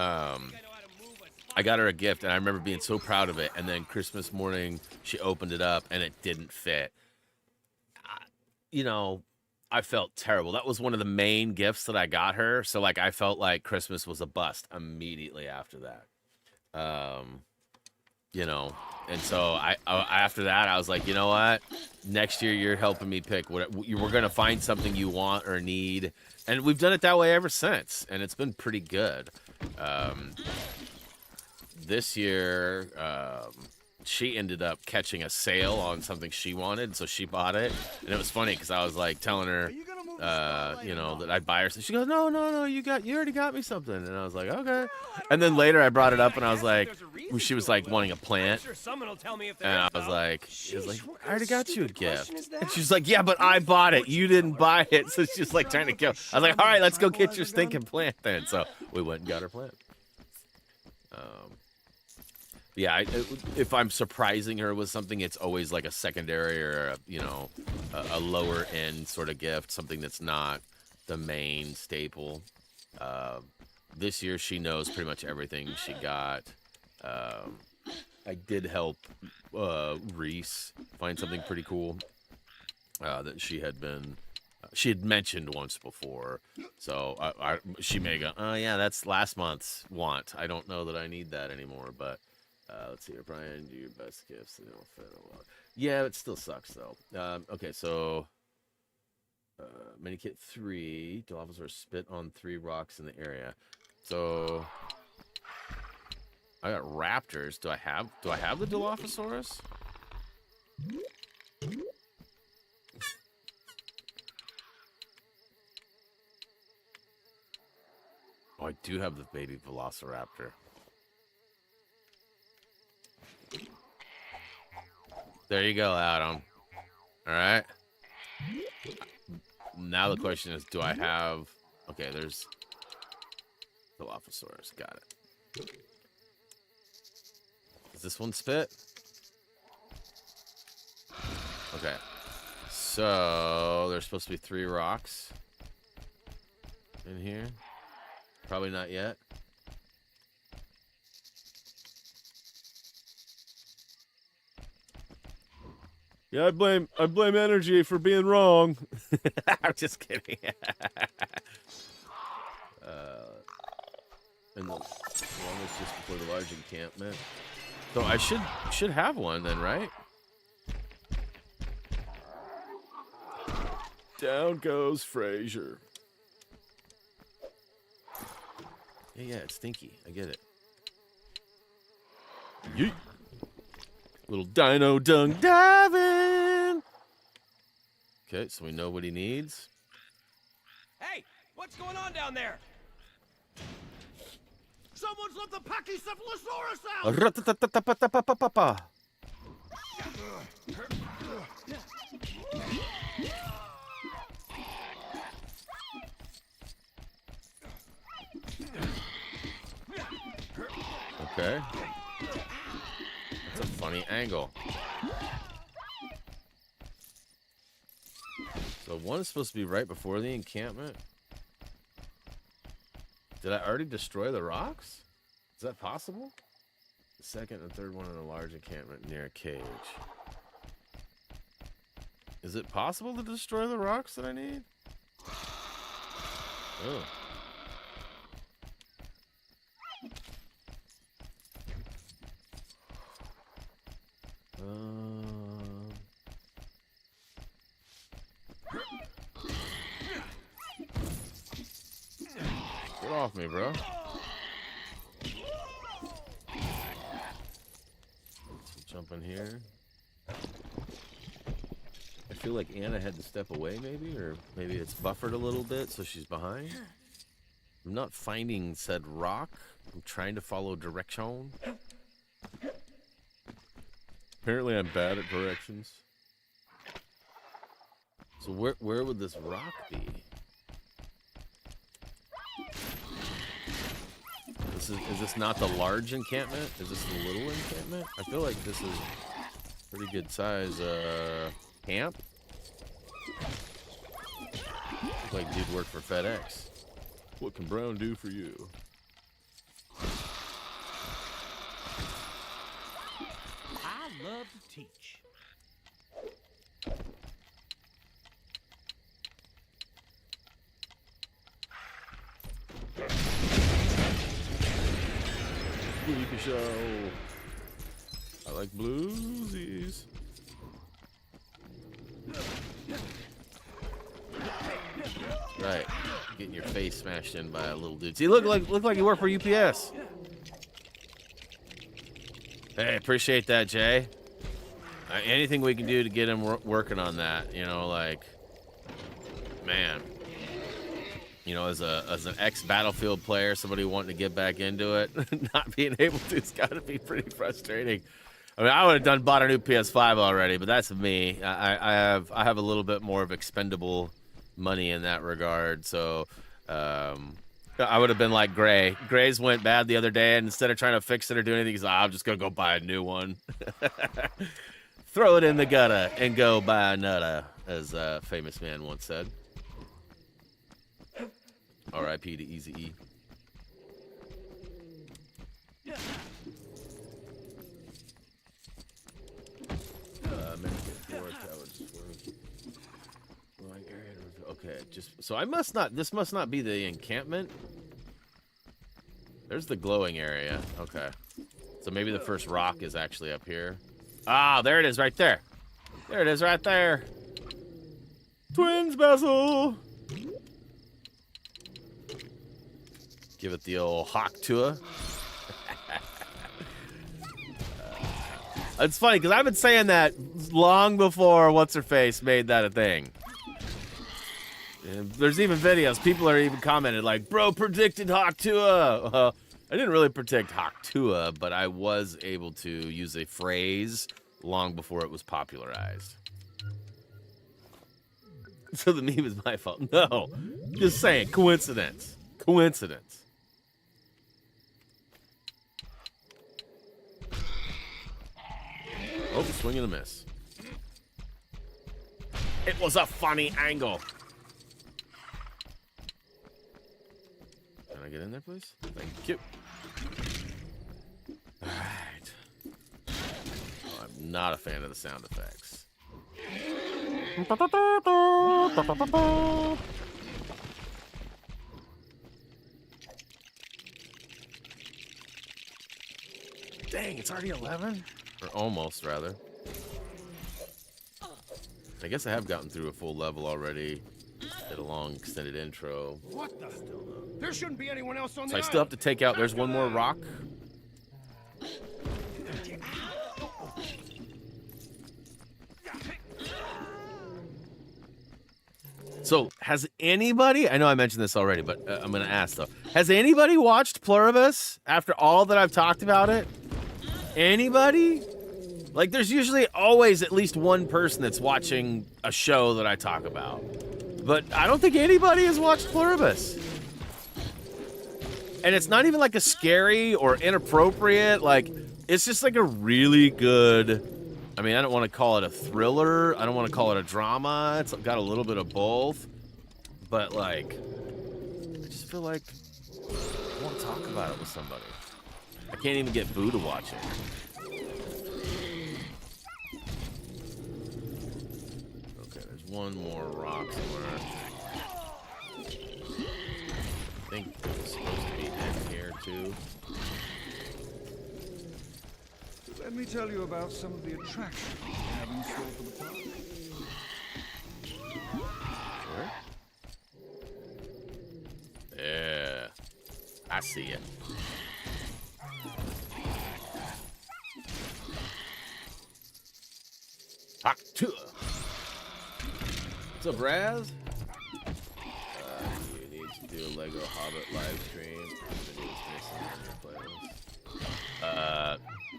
I got her a gift, and I remember being so proud of it, and then Christmas morning she opened it up and it didn't fit. You know, I felt terrible. That was one of the main gifts that I got her, so like I felt like Christmas was a bust immediately after that. You know, and so I after that I was like, you know what? Next year you're helping me pick what we're gonna find something you want or need, and we've done it that way ever since, and it's been pretty good. This year, she ended up catching a sale on something she wanted, so she bought it. And it was funny because I was like telling her, you know, that I'd buy her. So she goes, no, you already got me something. And I was like, okay. And then later I brought it up and I was like, she was like wanting a plant. And I was like, I already got you a gift. And she's like, yeah, but I bought it. You didn't buy it. So she's like trying to kill. I was like, all right, let's go get your stinking plant then. So we went and got her plant. Yeah, if I'm surprising her with something, it's always like a secondary or a lower end sort of gift, something that's not the main staple. This year, she knows pretty much everything she got. I did help Reese find something pretty cool that she had mentioned once before. So she may go, oh yeah, that's last month's want. I don't know that I need that anymore, but. Let's see here, Brian. Do your best gifts. They don't fit a lot. Yeah, it still sucks though. Okay, so mini kit 3. Dilophosaurus spit on 3 rocks in the area. So I got raptors. Do I have the Dilophosaurus? Oh, I do have the baby Velociraptor. There you go, Adam. All right. Now the question is, do I have... Okay, there's Dilophosaurus. Got it. Does this one spit? Okay. So, there's supposed to be 3 rocks in here. Probably not yet. Yeah, I blame energy for being wrong. I'm just kidding. And the one was just before the large encampment. So I should have one then, right? Down goes Fraser. Yeah, it's stinky. I get it. Yeet. Little dino dung diving. Okay, so we know what he needs. Hey, what's going on down there? Someone's let the Pachycephalosaurus out! Ra-ta-ta-ta-ta-ta-ta-ta-ta-ta. Okay. That's a funny angle. So one is supposed to be right before the encampment. Did I already destroy the rocks? Is that possible? The second and third one in a large encampment near a cage. Is it possible to destroy the rocks that I need? Oh. Get off me, bro. Jump in here. I feel like Anna had to step away, maybe, or maybe it's buffered a little bit, so she's behind. I'm not finding said rock. I'm trying to follow direction. Apparently, I'm bad at directions. So where would this rock be? Is this not the large encampment? Is this the little encampment? I feel like this is pretty good size camp. Looks like dude worked for FedEx. What can Brown do for you? I love to teach. Sleepy show. I like bluesies. Right, getting your face smashed in by a little dude. See, look like you work for UPS. Hey, appreciate that, Jay. Anything we can do to get him working on that, you know, like, man. You know, as an ex-Battlefield player, somebody wanting to get back into it, not being able to, it's got to be pretty frustrating. I mean, I would have bought a new PS5 already, but that's me. I have a little bit more of expendable money in that regard, so I would have been like Gray. Gray's went bad the other day, and instead of trying to fix it or do anything, he's like, I'm just gonna go buy a new one. Throw it in the gutter and go buy another, as a famous man once said. R.I.P. to Eazy-E. Okay, so I must not. This must not be the encampment. There's the glowing area. Okay, so maybe the first rock is actually up here. Ah, there it is, right there. There it is, right there. Twins vessel. Give it the old hawk tour. It's funny because I've been saying that long before What's-Her-Face made that a thing. And there's even videos. People are even commented like, bro predicted hawk tour. I didn't really predict hawk tour, but I was able to use a phrase long before it was popularized. So the meme is my fault. No, just saying, coincidence. Coincidence. Oh, swing and a miss. It was a funny angle. Can I get in there, please? Thank you. All right. Oh, I'm not a fan of the sound effects. Dang, it's already 11? Or almost, rather. I guess I have gotten through a full level already. Did a long extended intro. What the? There shouldn't be anyone else on So the I still have to island. take out. There's one more rock. So has anybody? I know I mentioned this already, but I'm gonna ask though. Has anybody watched Pluribus after all that I've talked about it? Anybody? Like, there's usually always at least one person that's watching a show that I talk about. But I don't think anybody has watched Pluribus. And it's not even like a scary or inappropriate, like, it's just like a really good, I mean, I don't want to call it a thriller, I don't want to call it a drama, it's got a little bit of both, but like, I just feel like I want to talk about it with somebody. I can't even get Boo to watch it. Okay, there's one more rock somewhere. I think it's supposed to be in here too. Let me tell you about some of the attractions we have in store for the park. Sure. Yeah, I see it. Talk to her. What's up, Raz? You need to do a Lego Hobbit live stream.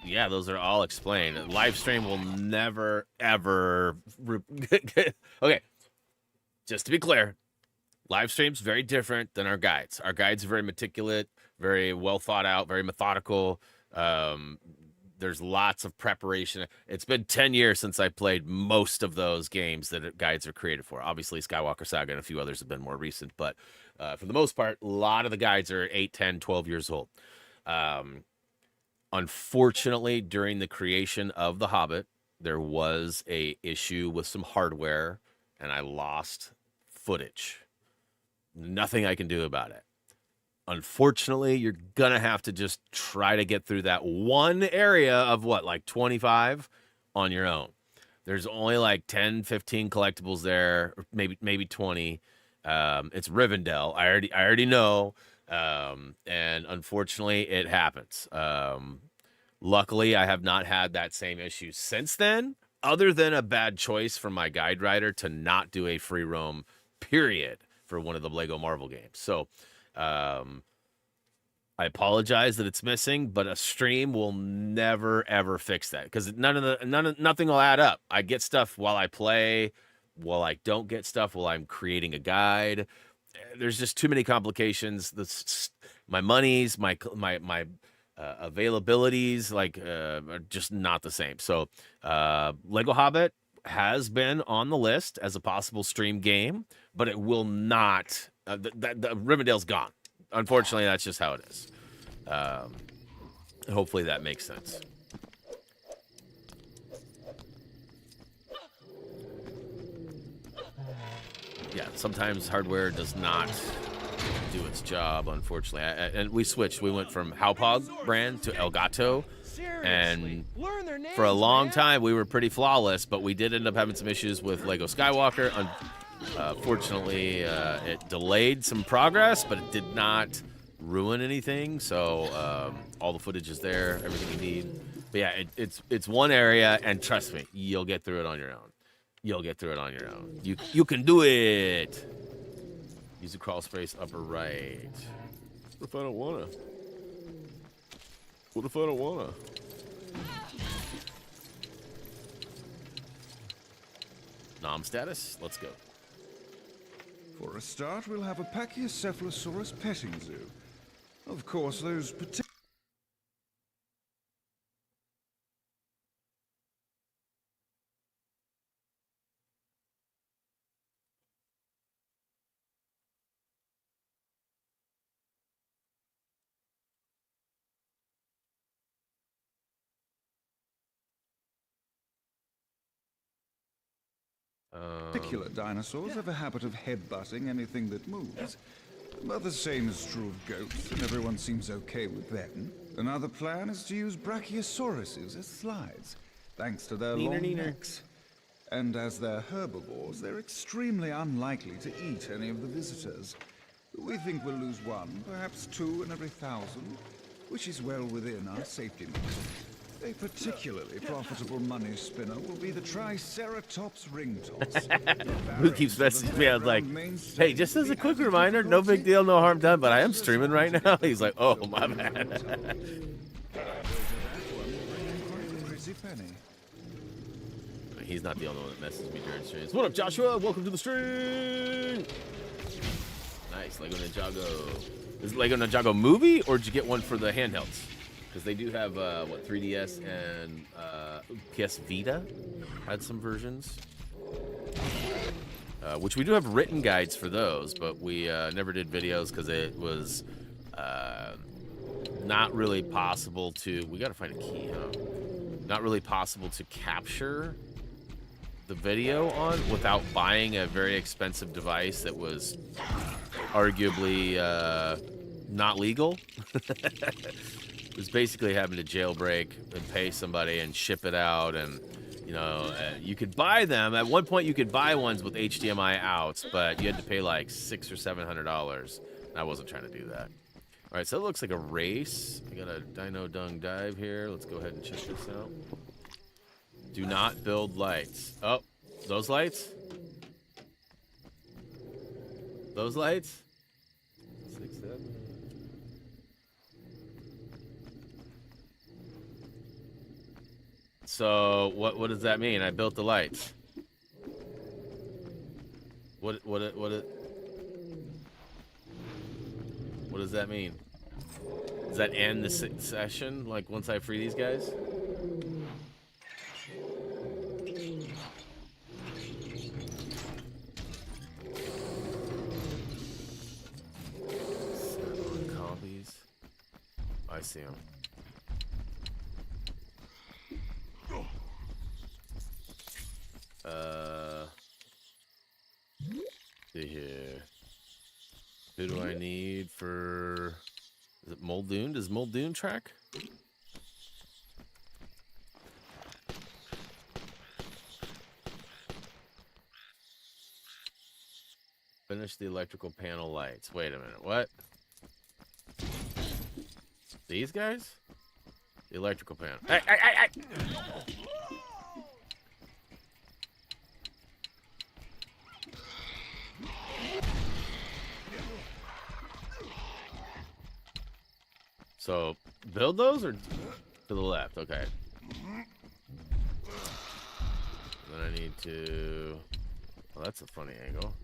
Yeah, those are all explained. Live stream will never, ever... Okay, just to be clear, live stream's very different than our guides. Our guides are very meticulous, very well thought out, very methodical. There's lots of preparation. It's been 10 years since I played most of those games that guides are created for. Obviously, Skywalker Saga and a few others have been more recent, but for the most part, a lot of the guides are 8, 10, 12 years old. Unfortunately, during the creation of The Hobbit, there was a issue with some hardware, and I lost footage. Nothing I can do about it. Unfortunately, you're going to have to just try to get through that one area of what, like 25 on your own. There's only like 10, 15 collectibles there, or maybe 20. It's Rivendell. I already know. And unfortunately, it happens. Luckily, I have not had that same issue since then, other than a bad choice from my guide writer to not do a free roam, period, for one of the Lego Marvel games. So, I apologize that it's missing, but a stream will never ever fix that because nothing will add up. I get stuff while I play, while I don't get stuff while I'm creating a guide. There's just too many complications. My monies, my availabilities, are just not the same. So, Lego Hobbit has been on the list as a possible stream game, but it will not. The Rivendell's gone. Unfortunately, that's just how it is. Hopefully that makes sense. Yeah, sometimes hardware does not do its job, unfortunately. And we switched. We went from Hauppauge brand to Elgato. And for a long time, we were pretty flawless, but we did end up having some issues with Lego Skywalker. Fortunately, it delayed some progress, but it did not ruin anything. So all the footage is there, everything you need. But yeah, it's one area, and trust me, you'll get through it on your own. You'll get through it on your own. You can do it. Use the crawl space upper right. What if I don't wanna? What if I don't wanna? Nom status? Let's go. For a start, we'll have a Pachycephalosaurus petting zoo. Of course, those particular... Particular dinosaurs have a habit of headbutting anything that moves. But the same is true of goats, and everyone seems okay with them. Another plan is to use brachiosauruses as slides, thanks to their long necks. And as they're herbivores, they're extremely unlikely to eat any of the visitors. We think we'll lose one, perhaps two in every 1,000, which is well within our safety margin. A particularly profitable money spinner will be the Triceratops ring toss. Who keeps messaging me? I was like, hey, just as a quick reminder, no big deal, no harm done, but I am streaming right now. He's like, oh, my bad. He's not the only one that messages me during streams. What up, Joshua? Welcome to the stream. Nice, Lego Ninjago. Is it Lego Ninjago movie, or did you get one for the handhelds? Because they do have, 3DS and PS Vita had some versions. Which we do have written guides for those, but we never did videos because it was not really possible to... We got to find a key, huh? Not really possible to capture the video on without buying a very expensive device that was arguably not legal. It was basically having to jailbreak and pay somebody and ship it out, and you know, you could buy them. At one point, you could buy ones with HDMI outs, but you had to pay like $600 or $700. I wasn't trying to do that. All right, so it looks like a race. We got a Dino Dung dive here. Let's go ahead and check this out. Do not build lights. Oh, those lights? Those lights? 6, 7. So what does that mean? I built the lights. What does that mean? Does that end the session? Like once I free these guys? Copies. I see them. See here. Who do I need for... Is it Muldoon? Does Muldoon track? Finish the electrical panel lights. Wait a minute. What? These guys? The electrical panel. Hey, hey, hey, hey! So, build those or to the left? Okay. Then I need to... Well, that's a funny angle.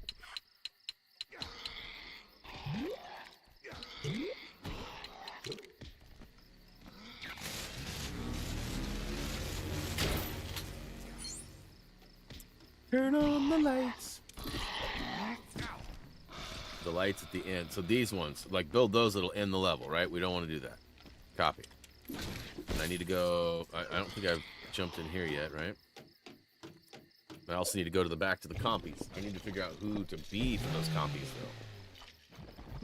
Turn on the lights. The lights at the end. So these ones, like build those that'll end the level, right? We don't want to do that. Copy. And I need to go... I don't think I've jumped in here yet, right? I also need to go to the back to the compies. I need to figure out who to be for those compies,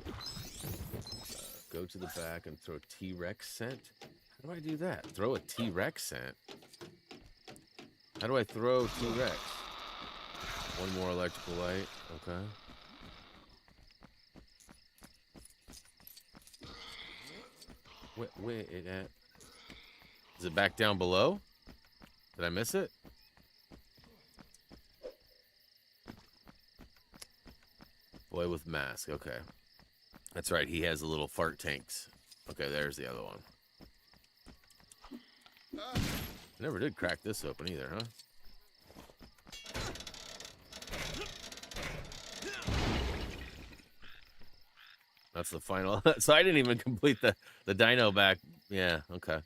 though. Go to the back and throw T-Rex scent. How do I do that? Throw a T-Rex scent? How do I throw T-Rex? One more electrical light. Okay. Where it at? Is it back down below? Did I miss it? Boy with mask. Okay. That's right. He has the little fart tanks. Okay, there's the other one. I never did crack this open either, huh? That's the final. So I didn't even complete the dino back. Yeah, okay.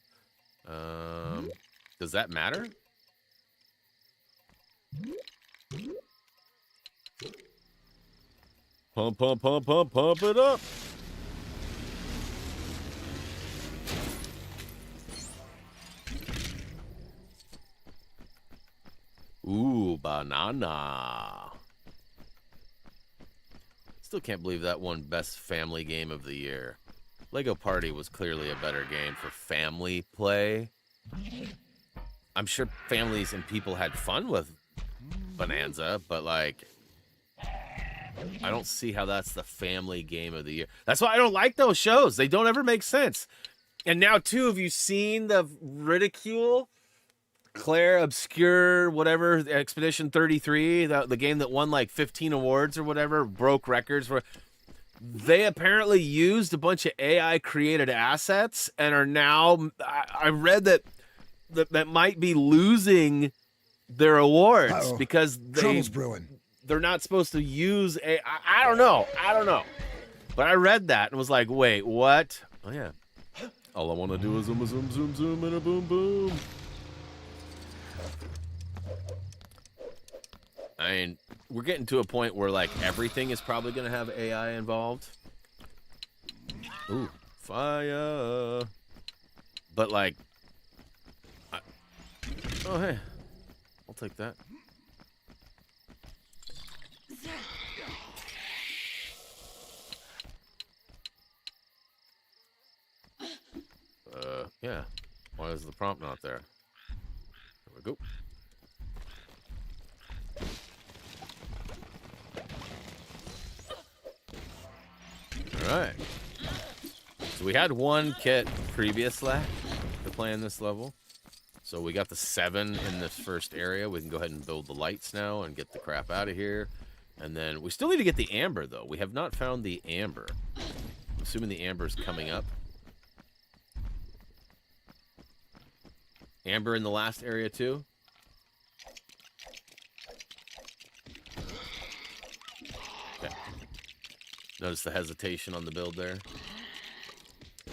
Does that matter? Pump, pump, pump, pump, pump it up. Ooh, banana. Still can't believe that won Best Family Game of the Year. Lego Party was clearly a better game for family play. I'm sure families and people had fun with bonanza, but like, I don't see how that's the family game of the year. That's why I don't like those shows. They don't ever make sense. And now, too, have you seen the ridicule? Claire Obscure, whatever, Expedition 33, the game that won like 15 awards or whatever, broke records for. They apparently used a bunch of AI created assets and are now. I read that might be losing their awards Uh-oh. because Trouble's brewing. they're not supposed to use AI. I don't know. But I read that and was like, wait, what? Oh, yeah. All I want to do is zoom, zoom, zoom, zoom, and a boom, boom. I mean, we're getting to a point where, like, everything is probably going to have AI involved. Ooh, fire. But, like, oh, hey. I'll take that. Yeah. Why is the prompt not there? There we go. Alright. So we had one kit previously to play in this level. So we got the 7 in this first area. We can go ahead and build the lights now and get the crap out of here. And then we still need to get the amber, though. We have not found the amber. I'm assuming the amber is coming up. Amber in the last area, too. Okay. Notice the hesitation on the build there.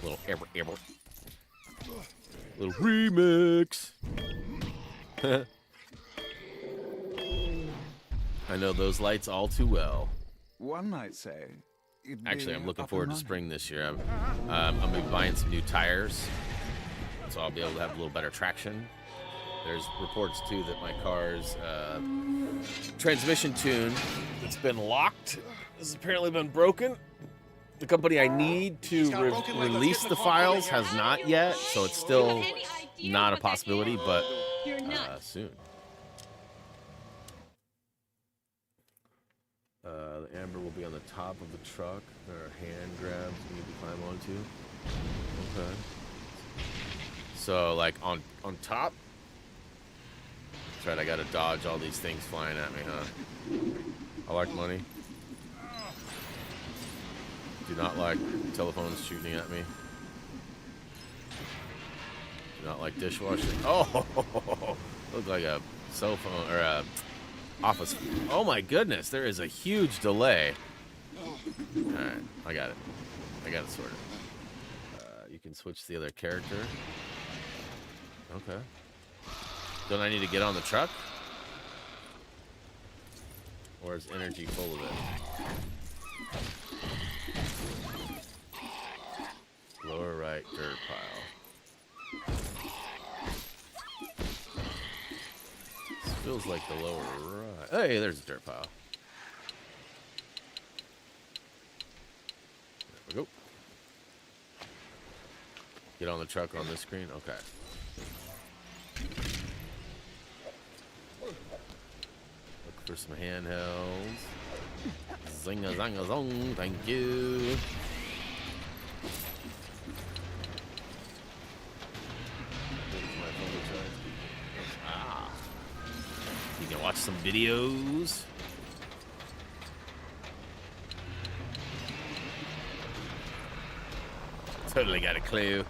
Little amber. Little remix. I know those lights all too well. One might say. Actually, I'm looking forward to spring this year. I'm going to be buying some new tires, so I'll be able to have a little better traction. There's reports, too, that my car's transmission tune that's been locked has apparently been broken. The company I need to release the files has not yet, so it's still not a possibility, but soon. The amber will be on the top of the truck. There are hand grabs we need to climb onto. Okay. So, like, on top? That's right, I gotta dodge all these things flying at me, huh? I like money. Do not like telephones shooting at me. Do not like dishwashing. Oh, look like a cell phone or a office. Oh my goodness, there is a huge delay. All right, I got it. I got it sorted. You can switch to the other character. Okay. Don't I need to get on the truck? Or is energy full of it? Lower right dirt pile. This feels like the lower right. Hey, there's a dirt pile. There we go. Get on the truck on this screen? Okay. Look for some handhelds. Zinga zanga zong, thank you. You can watch some videos. Totally got a clue.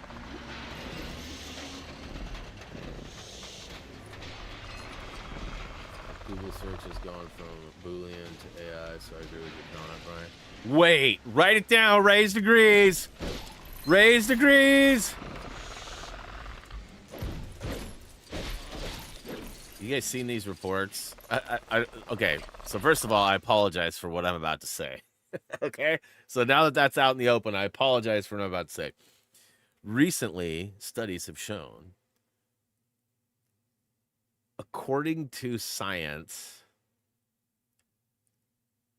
Google search has gone from Boolean to AI, so I agree with your comment, Brian. Wait, write it down. Raise degrees. Raise degrees. You guys seen these reports? Okay, so first of all, I apologize for what I'm about to say. Okay? So now that that's out in the open, I apologize for what I'm about to say. Recently, studies have shown, according to science,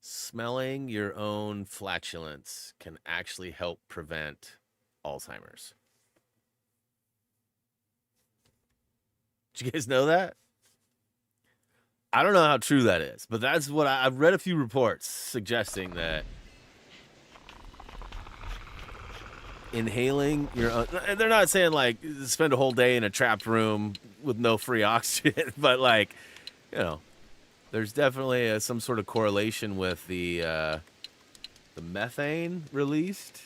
smelling your own flatulence can actually help prevent Alzheimer's. Did you guys know that? I don't know how true that is, but that's what I've read a few reports suggesting that inhaling your own, and they're not saying like spend a whole day in a trapped room with no free oxygen, but like, you know, there's definitely some sort of correlation with the methane released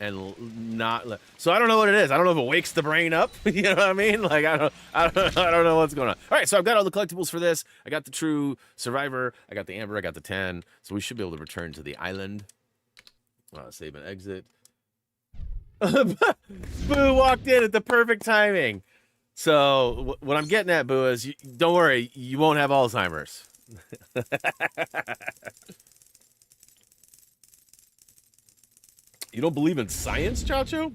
and not. So I don't know what it is. I don't know if it wakes the brain up. You know what I mean? Like I don't know what's going on. All right, so I've got all the collectibles for this. I got the True Survivor. I got the Amber. I got the 10. So we should be able to return to the island. Save and exit. Boo walked in at the perfect timing. So what I'm getting at, Boo, is don't worry, you won't have Alzheimer's. You don't believe in science, Chacho?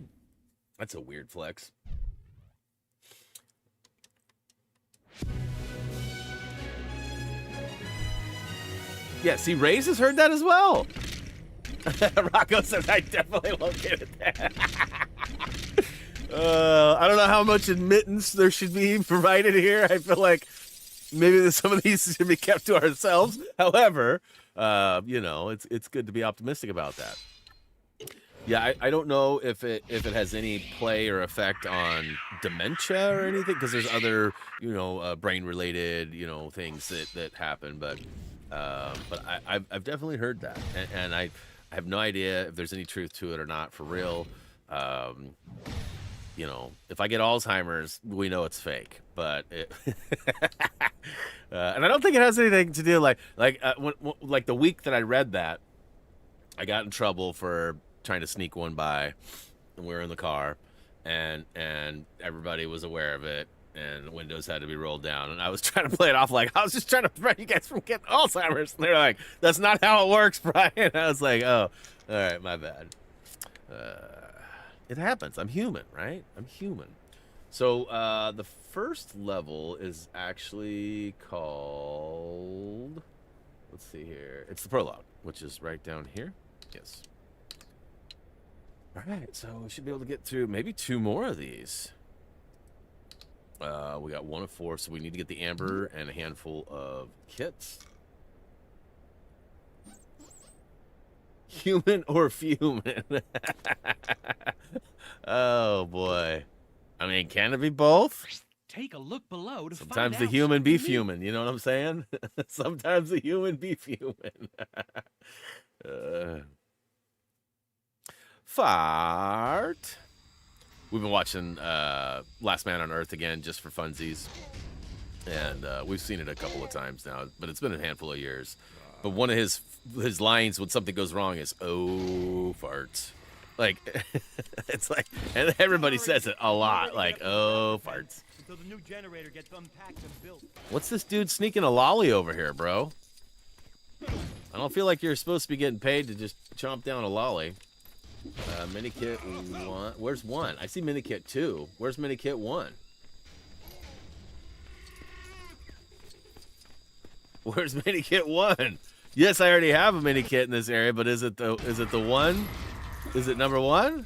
That's a weird flex. Yeah, see, Ray's has heard that as well. Rocco says, I definitely won't get it there. I don't know how much admittance there should be provided here. I feel like maybe some of these should be kept to ourselves. However, you know, it's good to be optimistic about that. Yeah, I don't know if it has any play or effect on dementia or anything, because there's other, you know, brain-related, you know, things that happen. But I've definitely heard that, and I have no idea if there's any truth to it or not, for real. You know, if I get Alzheimer's, we know it's fake. But and I don't think it has anything to do like the week that I read that, I got in trouble for trying to sneak one by, and we were in the car, and everybody was aware of it, and the windows had to be rolled down, and I was trying to play it off like I was just trying to prevent you guys from getting Alzheimer's, and they're like, that's not how it works, Brian. I was like, oh, all right, my bad. It happens. I'm human, right? I'm human. So the first level is actually called, let's see here, it's the prologue, which is right down here. Yes. All right, so we should be able to get through maybe 2 more of these. We got 1 of 4, so we need to get the Amber and a handful of kits. Human or fuman? Oh, boy. I mean, can it be both? Take a look below to Sometimes find the out. human be human, you know what I'm saying? Sometimes the human be human. Fart. We've been watching Last Man on Earth again just for funsies, and we've seen it a couple of times now, but it's been a handful of years. But one of his lines when something goes wrong is "Oh, farts." Like it's like, and everybody says it a lot, like "Oh, farts." Until the new generator gets unpacked and built. What's this dude sneaking a lolly over here, bro? I don't feel like you're supposed to be getting paid to just chomp down a lolly. Minikit 1. Where's 1? I see Minikit 2. Where's Minikit 1? Where's Minikit 1? Yes, I already have a Minikit in this area, but is it the 1? Is it number 1?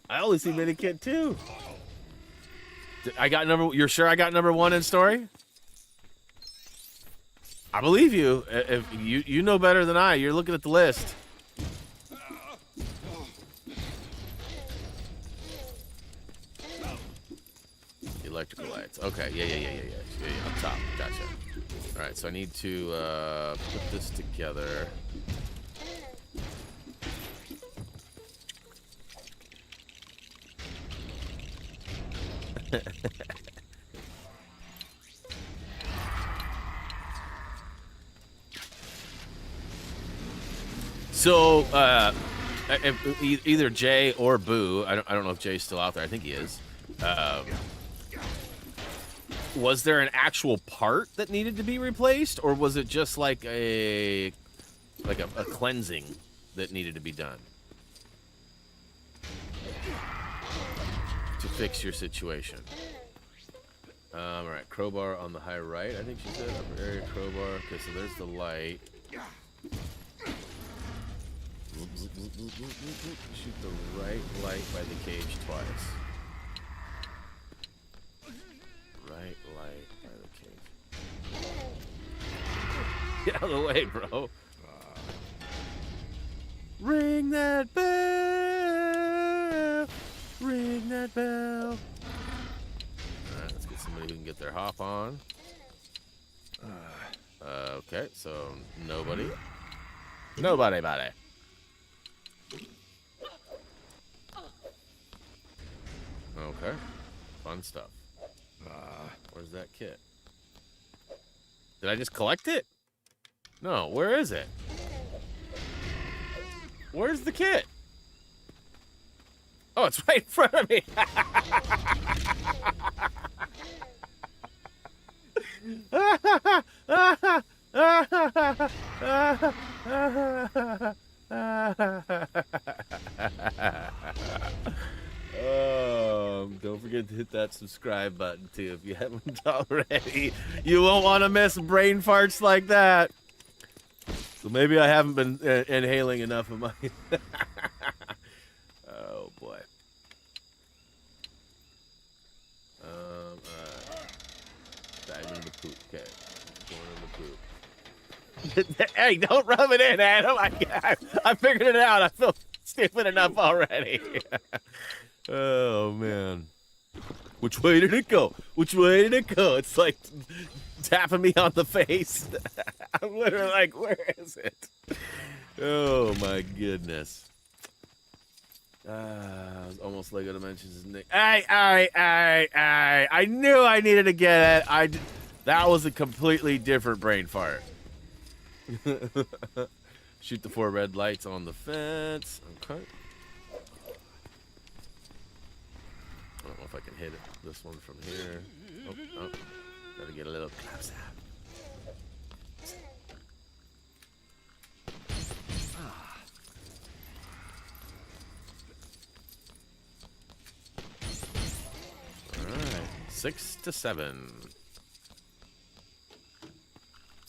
I only see Minikit 2. You're sure I got number 1 in story? I believe you. If you know better than I. You're looking at the list. Electrical lights. Okay, yeah, up top. Gotcha. All right, so I need to put this together. So, either Jay or Boo, I don't know if Jay's still out there. I think he is. Was there an actual part that needed to be replaced, or was it just like a cleansing that needed to be done to fix your situation? All right, crowbar on the high right, I think she said. Upper area crowbar. Okay, so there's the light. Shoot the right light by the cage twice. Right light by the cage. Get out of the way, bro. Ring that bell. Ring that bell. Alright, let's get somebody who can get their hop on. Okay, so nobody. Nobody. Okay. Fun stuff. Where's that kit? Did I just collect it? No, where is it? Where's the kit? Oh, it's right in front of me. Don't forget to hit that subscribe button too if you haven't already. You won't want to miss brain farts like that. So maybe I haven't been inhaling enough of my. Oh boy. Dive into the poop. Okay. Going in the poop. Hey, don't rub it in, Adam. I figured it out. I feel stupid enough already. Oh man. Which way did it go? Which way did it go? It's like tapping me on the face. I'm literally like, where is it? Oh my goodness. Almost Lego Dimensions. I knew I needed to get it. That was a completely different brain fart. Shoot the 4 red lights on the fence. Okay. I don't know if I can hit it. This one from here. Oh. Gotta get a little close up. Alright. 6 to 7.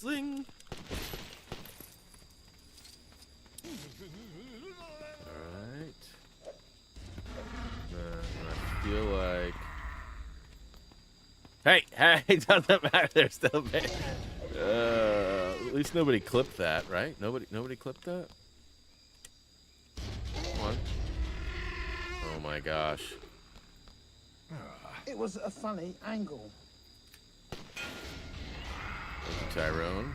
Zing! Alright. I feel like... Hey, doesn't matter. They're still big. At least nobody clipped that, right? Nobody clipped that? Come on. Oh my gosh. It was a funny angle. Thank you, Tyrone.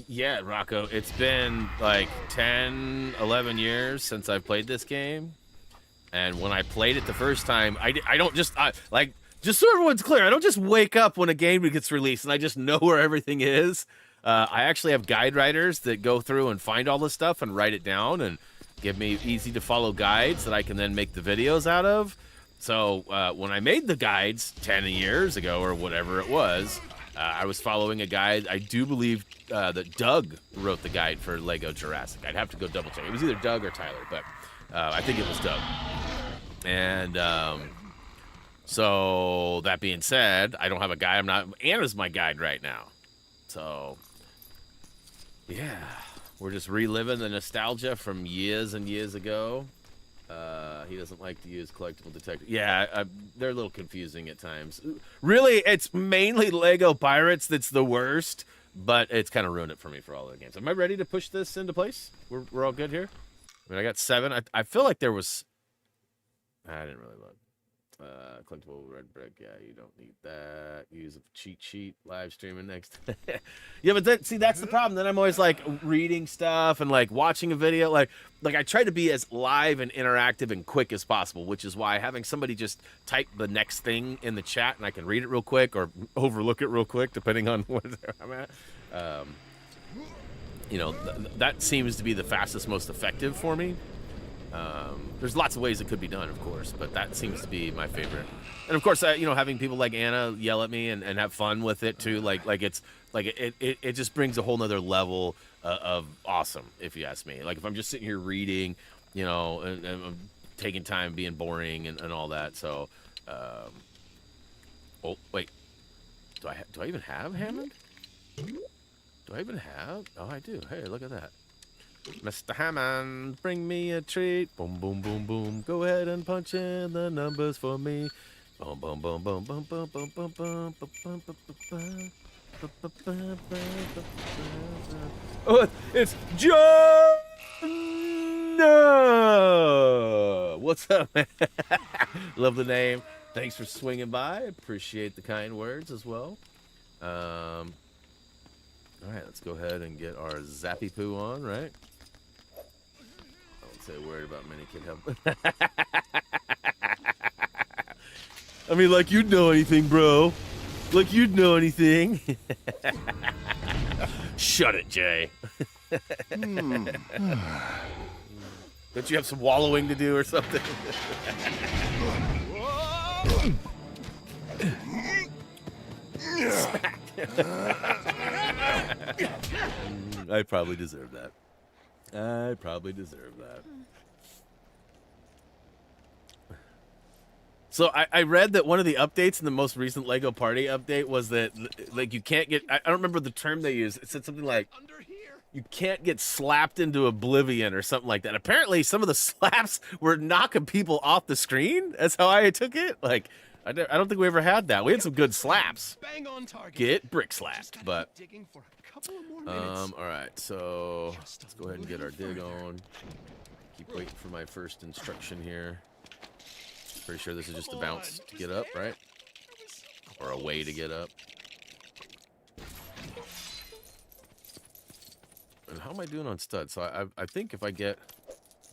Yeah, Rocco, it's been like 10, 11 years since I've played this game. And when I played it the first time, I don't just, just so everyone's clear, I don't just wake up when a game gets released and I just know where everything is. I actually have guide writers that go through and find all this stuff and write it down and give me easy to follow guides that I can then make the videos out of. So when I made the guides 10 years ago or whatever it was, I was following a guide. I do believe that Doug wrote the guide for Lego Jurassic. I'd have to go double check. It was either Doug or Tyler, but I think it was Doug. And so that being said, I don't have a guide. Anna's my guide right now. So yeah, we're just reliving the nostalgia from years and years ago. He doesn't like to use collectible detectors. Yeah, they're a little confusing at times. Really, it's mainly Lego Pirates that's the worst, but it's kind of ruined it for me for all the games. Am I ready to push this into place? We're all good here? I mean, I got 7. I feel like there was... I didn't really look. Collectible red brick. Yeah, you don't need that. Use a cheat sheet live streaming next. Yeah, but then, see, that's the problem. Then I'm always like reading stuff and like watching a video. Like I try to be as live and interactive and quick as possible, which is why having somebody just type the next thing in the chat and I can read it real quick or overlook it real quick, depending on where I'm at. You know, that seems to be the fastest, most effective for me. There's lots of ways it could be done, of course, but that seems to be my favorite. And of course, you know, having people like Anna yell at me and have fun with it too, it just brings a whole nother level of awesome, if you ask me. Like if I'm just sitting here reading, you know, and I'm taking time being boring and all that. So, oh wait, do I even have Hammond? Do I even have? Oh, I do. Hey, look at that. Mr. Hammond, bring me a treat. Boom, boom, boom, boom. Go ahead and punch in the numbers for me. Boom, boom, boom, boom, boom, boom, boom, boom, boom, boom, boom, boom, boom. Oh, it's John! No! What's up, man? Love the name. Thanks for swinging by. Appreciate the kind words as well. All right, let's go ahead and get our Zappy Poo on, right? I won't say a word about mini kid help. I mean, like you'd know anything, bro. Like you'd know anything. Shut it, Jay. Don't you have some wallowing to do or something? I probably deserve that. I probably deserve that. So I read that one of the updates in the most recent Lego Party update was that, like, you can't get... I don't remember the term they used. It said something like, you can't get slapped into oblivion or something like that. Apparently, some of the slaps were knocking people off the screen. That's how I took it. Like, I don't think we ever had that. We had some good slaps. Bang on target. Get brick slapped, but... Digging for a couple of more minutes. All right, so let's go ahead and get our dig on. Keep waiting for my first instruction here. Pretty sure this is just a bounce to get up, right? Or a way to get up. And how am I doing on studs? So I think if I get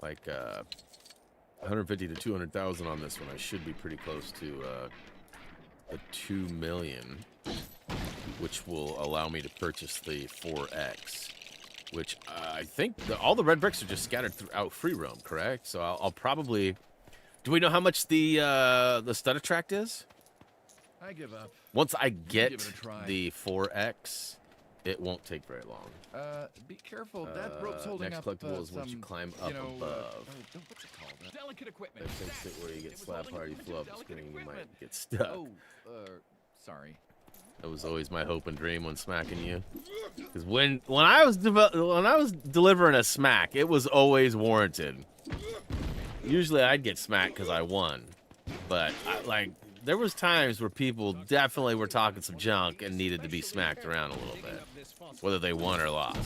like 150 to 200,000 on this one, I should be pretty close to a 2 million, which will allow me to purchase the 4X, which I think all the red bricks are just scattered throughout free roam, correct? So I'll probably... Do we know how much the stud attract is? I give up. Once I get Give it a try. the 4X, it won't take very long. Be careful. That rope's holding next up. collectible is once you climb up above. What's it called? Delicate equipment. That takes it where you get slapped hard, you flow up the screen, you might get stuck. Oh, sorry. That was always my hope and dream when smacking you. Because when I was delivering a smack, it was always warranted. Usually I'd get smacked because I won, but there was times where people definitely were talking some junk and needed to be smacked around a little bit, whether they won or lost.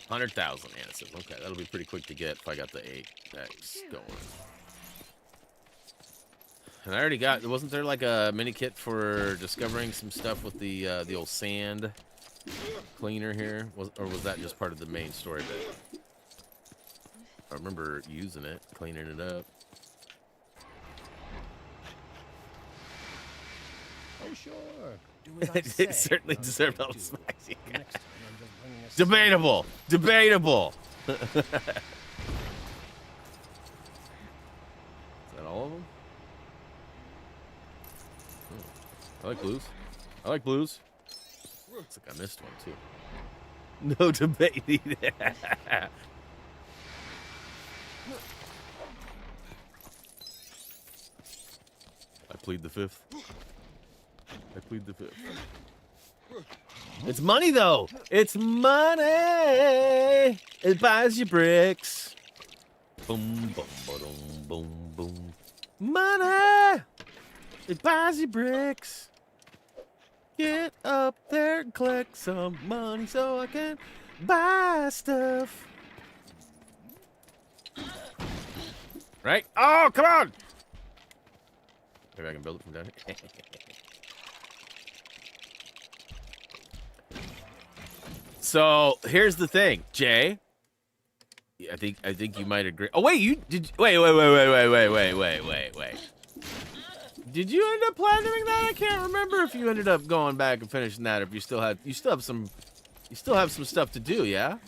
100,000 answers. Okay, that'll be pretty quick to get if I got the 8X going. And I already got. Wasn't there like a mini kit for discovering some stuff with the old sand cleaner here, or was that just part of the main story bit? I remember using it, cleaning it up. Oh, sure. It certainly deserved all the smacks you got. Debatable. Debatable. Is that all of them? I like blues. I like blues. Looks like I missed one, too. No debate either. I plead the fifth. I plead the fifth. It's money, though. It's money. It buys you bricks. Boom, boom, boom, boom, boom. Money. It buys you bricks. Get up there and collect some money so I can buy stuff. Right? Oh, come on! Maybe I can build it from down here. So here's the thing, Jay. I think you might agree. Oh wait, wait. Did you end up platinuming that? I can't remember if you ended up going back and finishing that, or if you still have some stuff to do, yeah?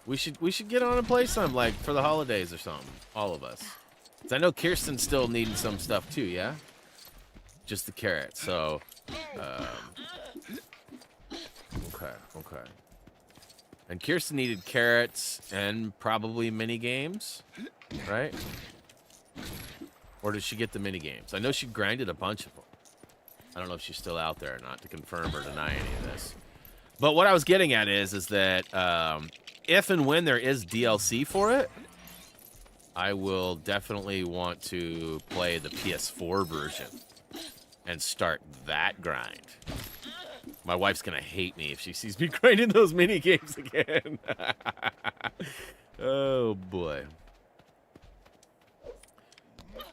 We should get on and play some, like, for the holidays or something. All of us. 'Cause I know Kirsten's still needing some stuff too, yeah? Just the carrot, so okay. And Kirsten needed carrots and probably mini games, right? Or did she get the mini games? I know she grinded a bunch of them. I don't know if she's still out there or not to confirm or deny any of this. But what I was getting at is that if and when there is DLC for it, I will definitely want to play the PS4 version and start that grind. My wife's gonna hate me if she sees me grinding those mini games again. Oh boy.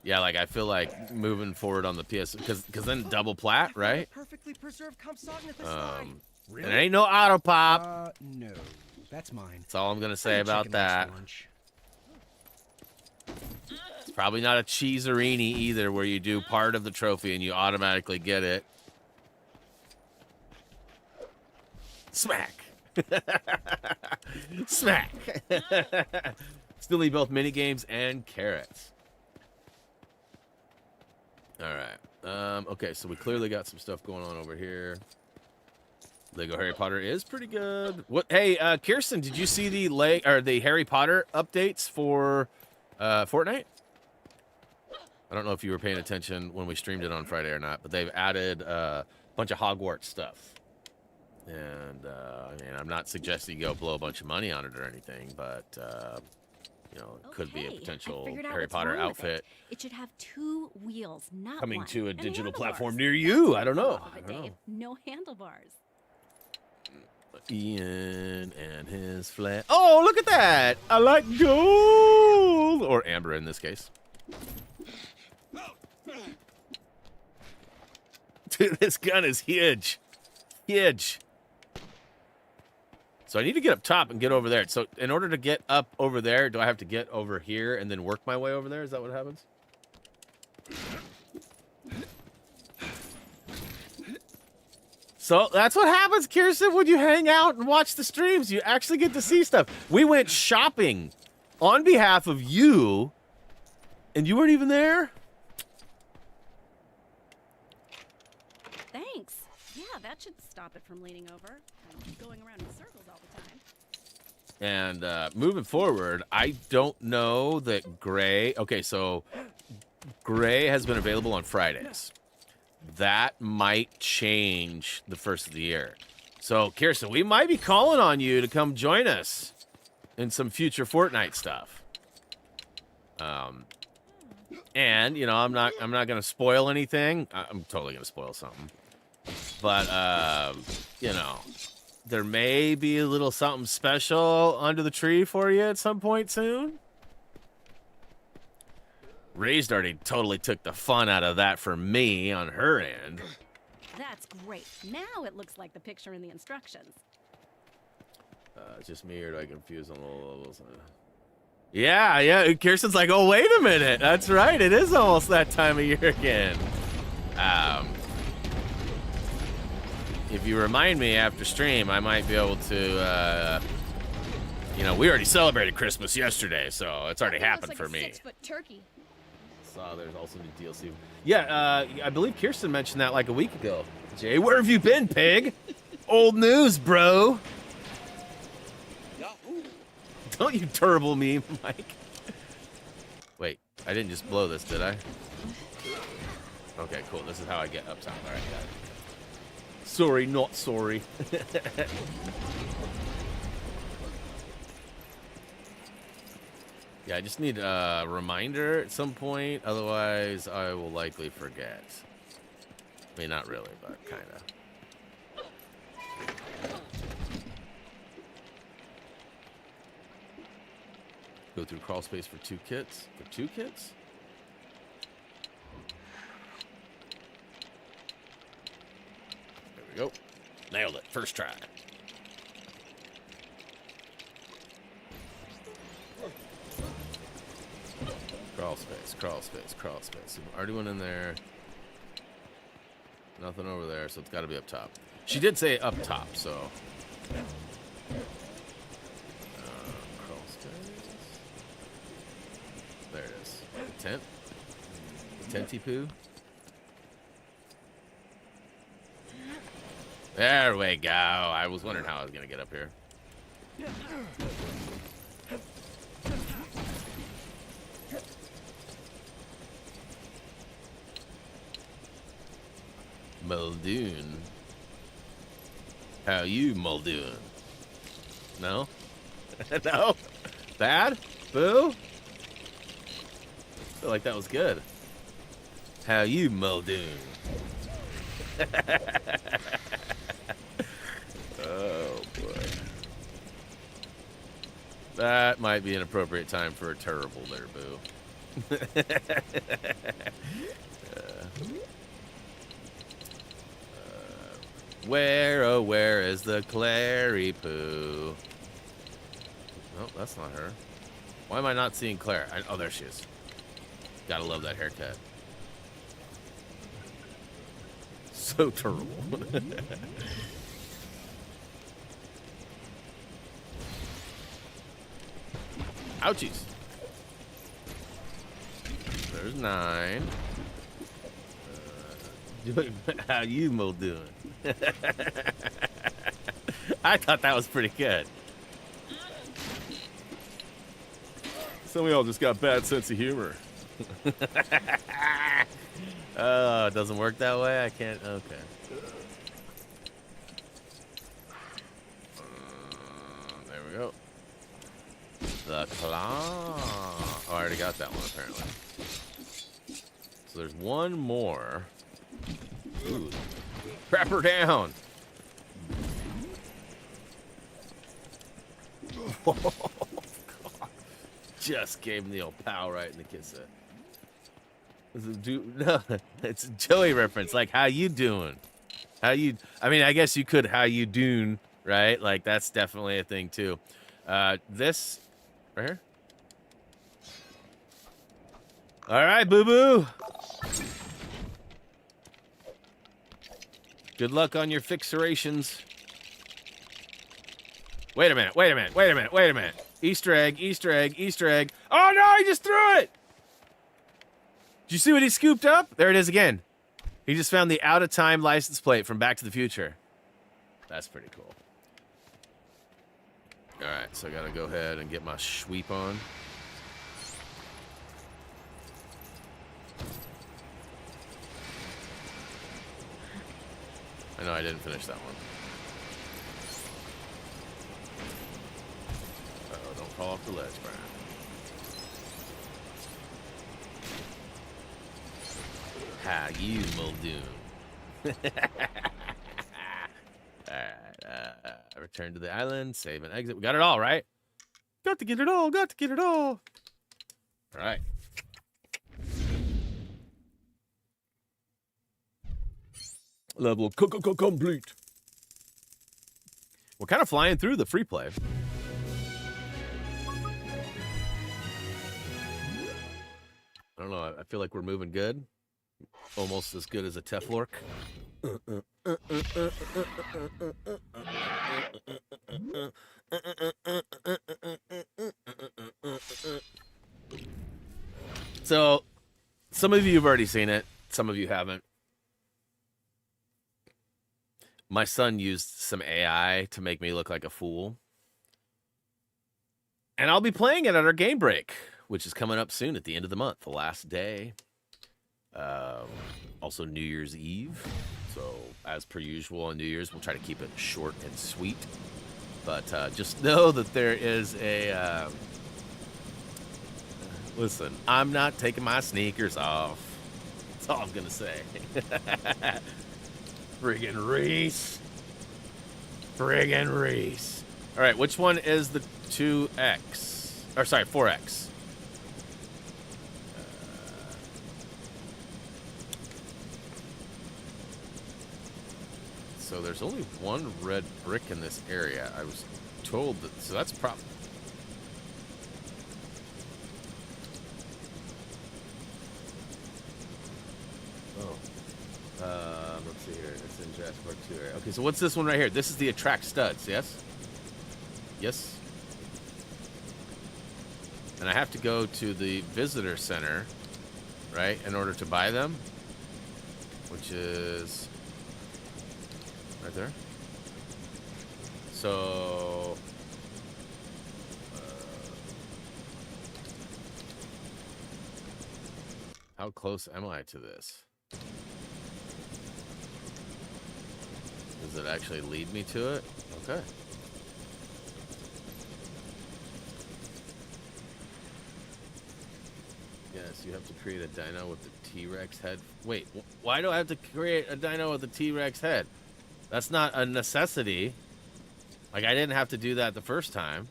Yeah, like I feel like moving forward on the PS because then double plat, right? Perfectly preserved Compsognathus Really? There ain't no auto pop. No, that's mine. That's all I'm gonna say about that. It's probably not a cheeserini either, where you do part of the trophy and you automatically get it. Smack. Smack. Still need both mini games and carrots. All right. Okay, so we clearly got some stuff going on over here. Lego Harry Potter is pretty good. What? Hey, Kirsten, did you see the Harry Potter updates for Fortnite? I don't know if you were paying attention when we streamed it on Friday or not, but they've added a bunch of Hogwarts stuff. And I mean, I'm not suggesting you go blow a bunch of money on it or anything, but you know, it could be a potential Harry Potter outfit. It should have 2 wheels, not coming one. to a And digital platform handlebars. near you. That's I don't know. off of it, Dave. No handlebars. Ian and his flat. Oh, look at that! I like gold, or amber in this case. Dude, this gun is huge. Huge. So I need to get up top and get over there. So in order to get up over there, do I have to get over here and then work my way over there? Is that what happens? So that's what happens, Kirsten, when you hang out and watch the streams. You actually get to see stuff. We went shopping on behalf of you, and you weren't even there? Thanks. Yeah, that should stop it from leaning over and going around in circles all the time. And moving forward, I don't know that Gray... Okay, so Gray has been available on Fridays. That might change the first of the year. So, Kirsten, we might be calling on you to come join us in some future Fortnite stuff. And, you know, I'm not going to spoil anything. I'm totally going to spoil something. But, you know, there may be a little something special under the tree for you at some point soon. Raised already totally took the fun out of that for me on her end. That's great. Now it looks like the picture in the instructions. Just me, or do I confuse on the levels? Yeah. Kirsten's like, oh, wait a minute. That's right. It is almost that time of year again. If you remind me after stream, I might be able to, you know, we already celebrated Christmas yesterday, so it's already happened for me. 6-foot turkey. Saw there's also new DLC. Yeah, I believe Kirsten mentioned that like a week ago. Jay, where have you been, pig? Old news, bro. Don't you turble me, Mike. Wait, I didn't just blow this, did I? Okay, cool. This is how I get up top. All right, got it. Sorry, not sorry. Yeah, I just need a reminder at some point. Otherwise, I will likely forget. I mean, not really, but kind of. Go through crawl space for 2 kits. For 2 kits? There we go. Nailed it. First try. Crawl space, crawl space, crawl space. So already went in there. Nothing over there, so it's got to be up top. She did say up top, so. Crawl space. There it is. The tent. The tenty poo. There we go. I was wondering how I was going to get up here. Muldoon. How you doing? No? No? Bad? Boo? I feel like that was good. How you doing? Oh boy. That might be an appropriate time for a terrible there, Boo. Where, oh, where is the Clary Poo? Oh, that's not her. Why am I not seeing Claire? Oh, there she is. Gotta love that haircut. So terrible. Ouchies. There's 9. How you doing? I thought that was pretty good. Some of y'all just got bad sense of humor. Oh, it doesn't work that way? I can't. Okay. There we go. The claw. Oh, I already got that one, apparently. So there's one more. Ooh. Crap her down. Oh, God. Just gave him the old pow right in the kiss. No, it's a Joey reference. Like, how you doing? How you? I mean, I guess you could. How you doing? Right? Like, that's definitely a thing too. This right here. All right, boo boo. Good luck on your fixerations. Wait a minute. Wait a minute. Wait a minute. Wait a minute. Easter egg. Easter egg. Easter egg. Oh no! He just threw it. Did you see what he scooped up? There it is again. He just found the out-of-time license plate from Back to the Future. That's pretty cool. All right, so I gotta go ahead and get my sweep on. I know I didn't finish that one. Uh-oh, don't fall off the ledge, Brian. How you doing? Alright, return to the island, save and exit. We got it all, right? Got to get it all, got to get it all. Alright. Level complete. We're kind of flying through the free play. I don't know, I feel like we're moving good. Almost as good as a Teflork. So, some of you have already seen it. Some of you haven't. My son used some AI to make me look like a fool. And I'll be playing it at our game break, which is coming up soon at the end of the month, the last day. Also New Year's Eve. So, as per usual on New Year's, we'll try to keep it short and sweet. But just know that there is a... listen, I'm not taking my sneakers off. That's all I'm going to say. Friggin' Reese. Friggin' Reese. All right, which one is the 2X? Or, sorry, 4X. So there's only one red brick in this area. I was told that, so that's probably... let's see here. It's in Jurassic Park 2 area. Okay, so what's this one right here? This is the attract studs, yes? Yes? And I have to go to the visitor center, right, in order to buy them, which is right there. So, how close am I to this? Does it actually lead me to it? Okay. Yes, you have to create a dino with the T-Rex head. Wait, why do I have to create a dino with the T-Rex head? That's not a necessity. Like, I didn't have to do that the first time.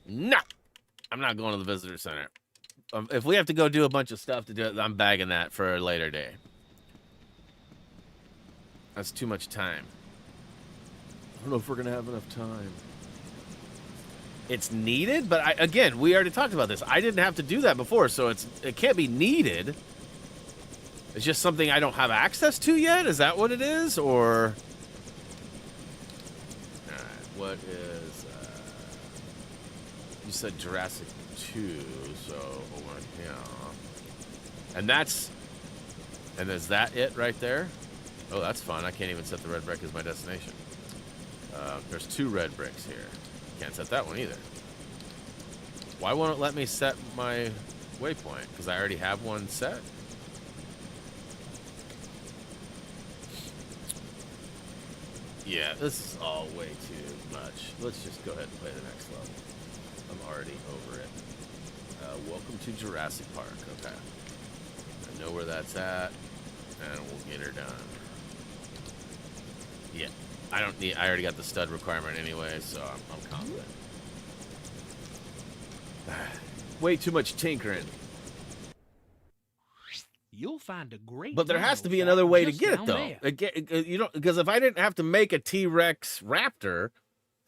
No! I'm not going to the visitor center. If we have to go do a bunch of stuff to do it, I'm bagging that for a later day. That's too much time. I don't know if we're going to have enough time. It's needed, but again, we already talked about this. I didn't have to do that before, so it can't be needed. It's just something I don't have access to yet? Is that what it is? Or... Alright, what is... You said Jurassic 2, so... Yeah. And that's... And is that it right there? Oh, that's fun. I can't even set the red brick as my destination. There's 2 red bricks here. Can't set that one either. Why won't it let me set my waypoint? Because I already have one set? Yeah, this is all way too much. Let's just go ahead and play the next level. I'm already over it. Welcome to Jurassic Park. Okay. I know where that's at, and we'll get her done. Yeah. I don't need... I already got the stud requirement anyway, so I'm confident. Way too much tinkering. You'll find a great. But there has to be another way to get it, though. You know, because if I didn't have to make a T-Rex raptor,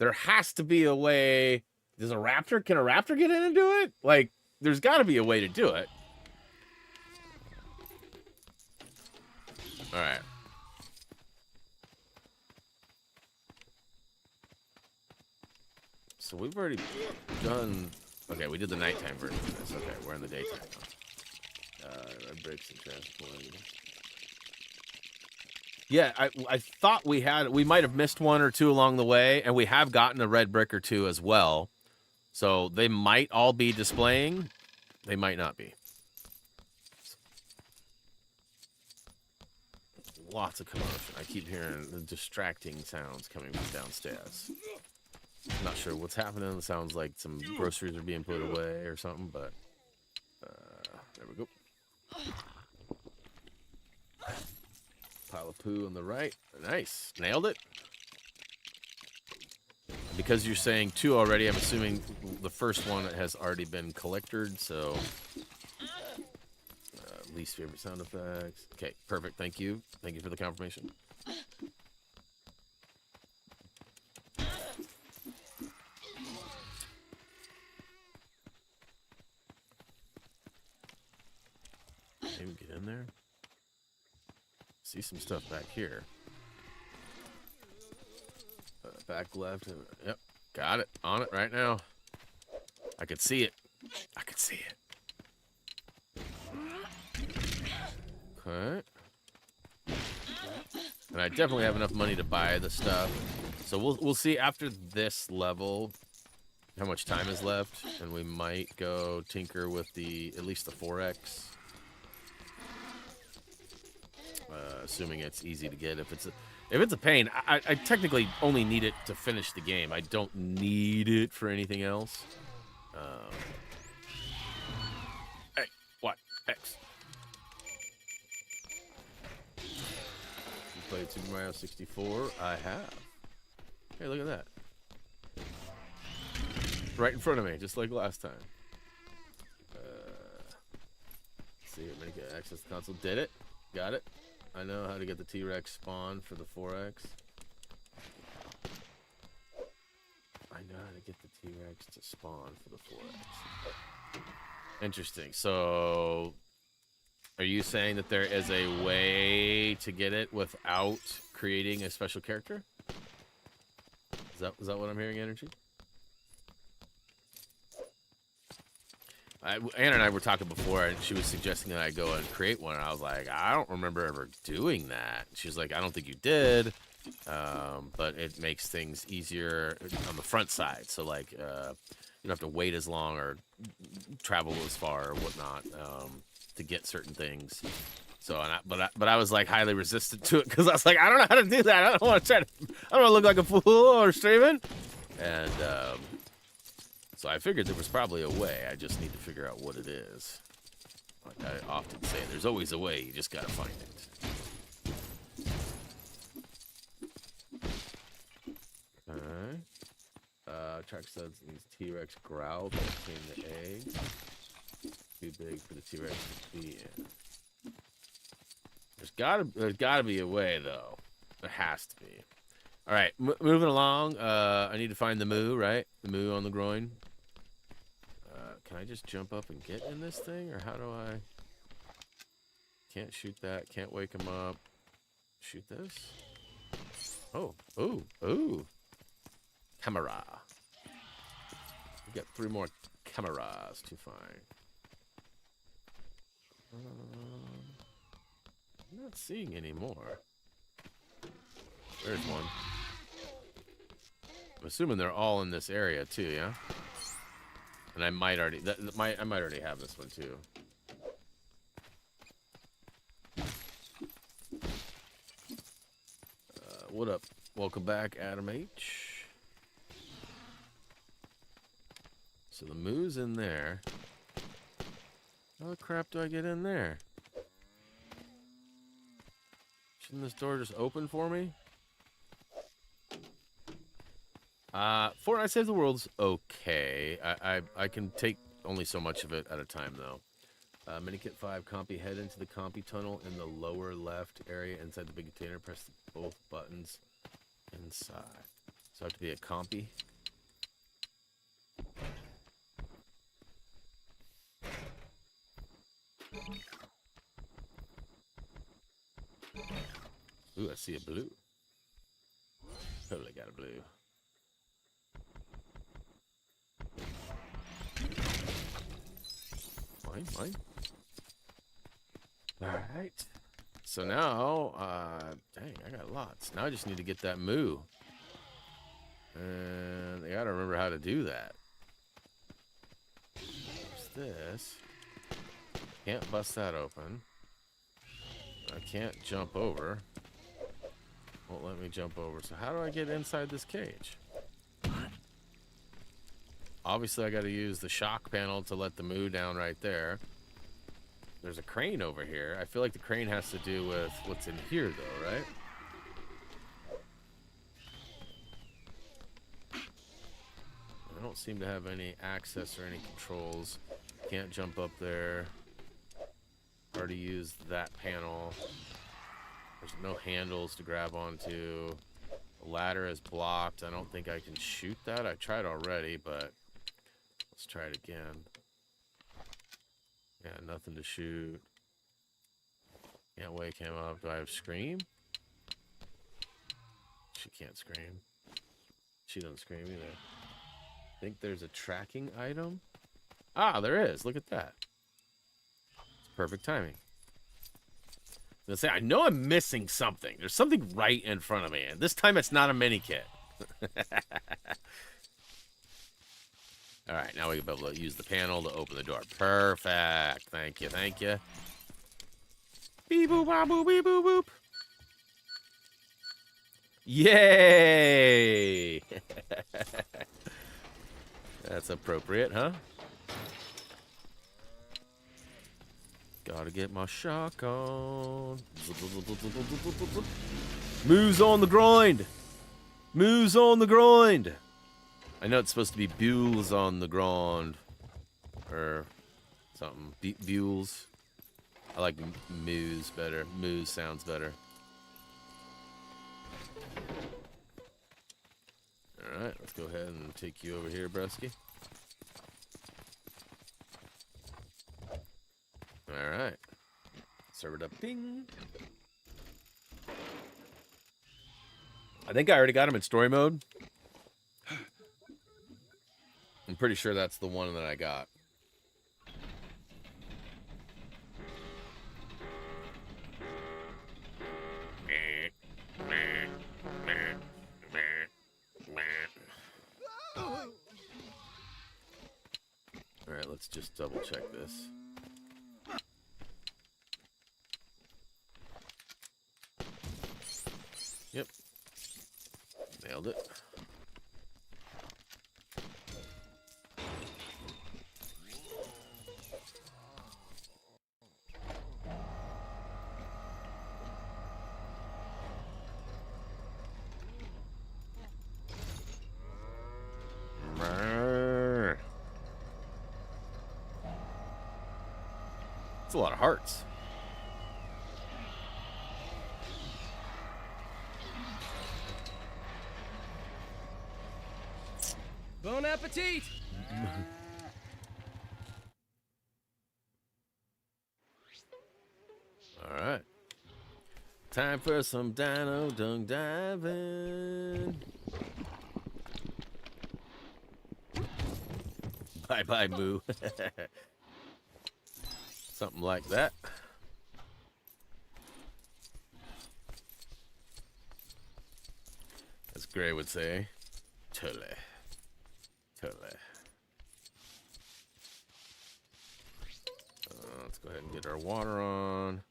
there has to be a way. Does a raptor? Can a raptor get in and do it? Like, there's got to be a way to do it. All right. So we've already done... Okay, we did the nighttime version of this. Okay, we're in the daytime now. Red bricks and transport. Yeah, I thought we might have missed 1 or 2 along the way, and we have gotten a red brick or 2 as well. So they might all be displaying. They might not be. Lots of commotion. I keep hearing the distracting sounds coming from downstairs. I'm not sure what's happening. It sounds like some groceries are being put away or something, but there we go. Pile of poo on the right. Nice. Nailed it. Because you're saying 2 already, I'm assuming the first one has already been collected, so... least favorite sound effects. Okay, perfect. Thank you. Thank you for the confirmation. Maybe get in there. See some stuff back here. Back left. Yep. Got it. On it right now. I could see it. I could see it. Okay. And I definitely have enough money to buy the stuff. So we'll see after this level how much time is left, and we might go tinker with at least the 4X. Assuming it's easy to get. If it's a pain, I technically only need it to finish the game. I don't need it for anything else. Hey, what? X. You played Super Mario 64? I have. Hey, look at that. Right in front of me, just like last time. See it, make it access the console. Did it? Got it. I know how to get the T-Rex spawn for the 4X. I know how to get the T-Rex to spawn for the 4X. Interesting. So, are you saying that there is a way to get it without creating a special character? Is that what I'm hearing, Energy? Anna and I were talking before, and she was suggesting that I go and create one, and I was like, I don't remember ever doing that. She was like, I don't think you did, but it makes things easier on the front side. So, like, you don't have to wait as long or travel as far or whatnot. to get certain things. So, but I was like highly resistant to it because I was like, I don't know how to do that. I don't want to look like a fool or streaming. And so I figured there was probably a way. I just need to figure out what it is. Like I often say, there's always a way. You just gotta find it. Alright. Track says these T-Rex growl that came the egg. Too big for the T-Rex to be in. There's gotta be a way though. There has to be. All right, moving along. I need to find the moo, right? The moo on the groin. Can I just jump up and get in this thing, or how do I? Can't shoot that. Can't wake him up. Shoot this. Oh, ooh, ooh. Camera. We got 3 more cameras to find. I'm not seeing any more. There's one. I'm assuming they're all in this area too, yeah. And I might already, I might already have this one too. What up? Welcome back, Adam H. So the moo's in there. How the crap do I get in there? Shouldn't this door just open for me? Fortnite Save the World's okay. I can take only so much of it at a time though. Minikit 5, compy, head into the compy tunnel in the lower left area inside the big container. Press both buttons inside. So I have to be a compy. Ooh, I see a blue. Totally got a blue. Mine. Alright. So now, dang, I got lots. Now I just need to get that moo. And I gotta remember how to do that. There's this. Can't bust that open. I can't jump over. Won't let me jump over. So how do I get inside this cage? Obviously, I got to use the shock panel to let the moo down right there. There's a crane over here. I feel like the crane has to do with what's in here, though, right? I don't seem to have any access or any controls. Can't jump up there. Already used that panel. There's no handles to grab onto. The ladder is blocked. I don't think I can shoot that. I tried already, but let's try it again. Yeah, nothing to shoot. Can't wake him up. Do I have scream? She can't scream. She doesn't scream either. I think there's a tracking item. Ah, there is. Look at that. It's perfect timing. Let's say I know I'm missing something. There's something right in front of me, and this time it's not a mini kit. All right, now we'll be able to use the panel to open the door. Perfect. Thank you. Thank you. Beep boop, ba boop, beep boop, boop. Yay! That's appropriate, huh? Gotta get my shock on. Moo's on the grind. Moo's on the grind. I know it's supposed to be Buell's on the ground. Or something. Buell's. I like Moo's better. Moo's sounds better. Alright, let's go ahead and take you over here, Brusky. Alright. Serve it up. Ding. I think I already got him in story mode. I'm pretty sure that's the one that I got. Alright, let's just double check this. Nailed it. It's a lot of hearts. Bon appetit! All right. Time for some dino dung diving. Bye bye, Moo. Something like that. As Gray would say, totally. Totally. Let's go ahead and get our water on.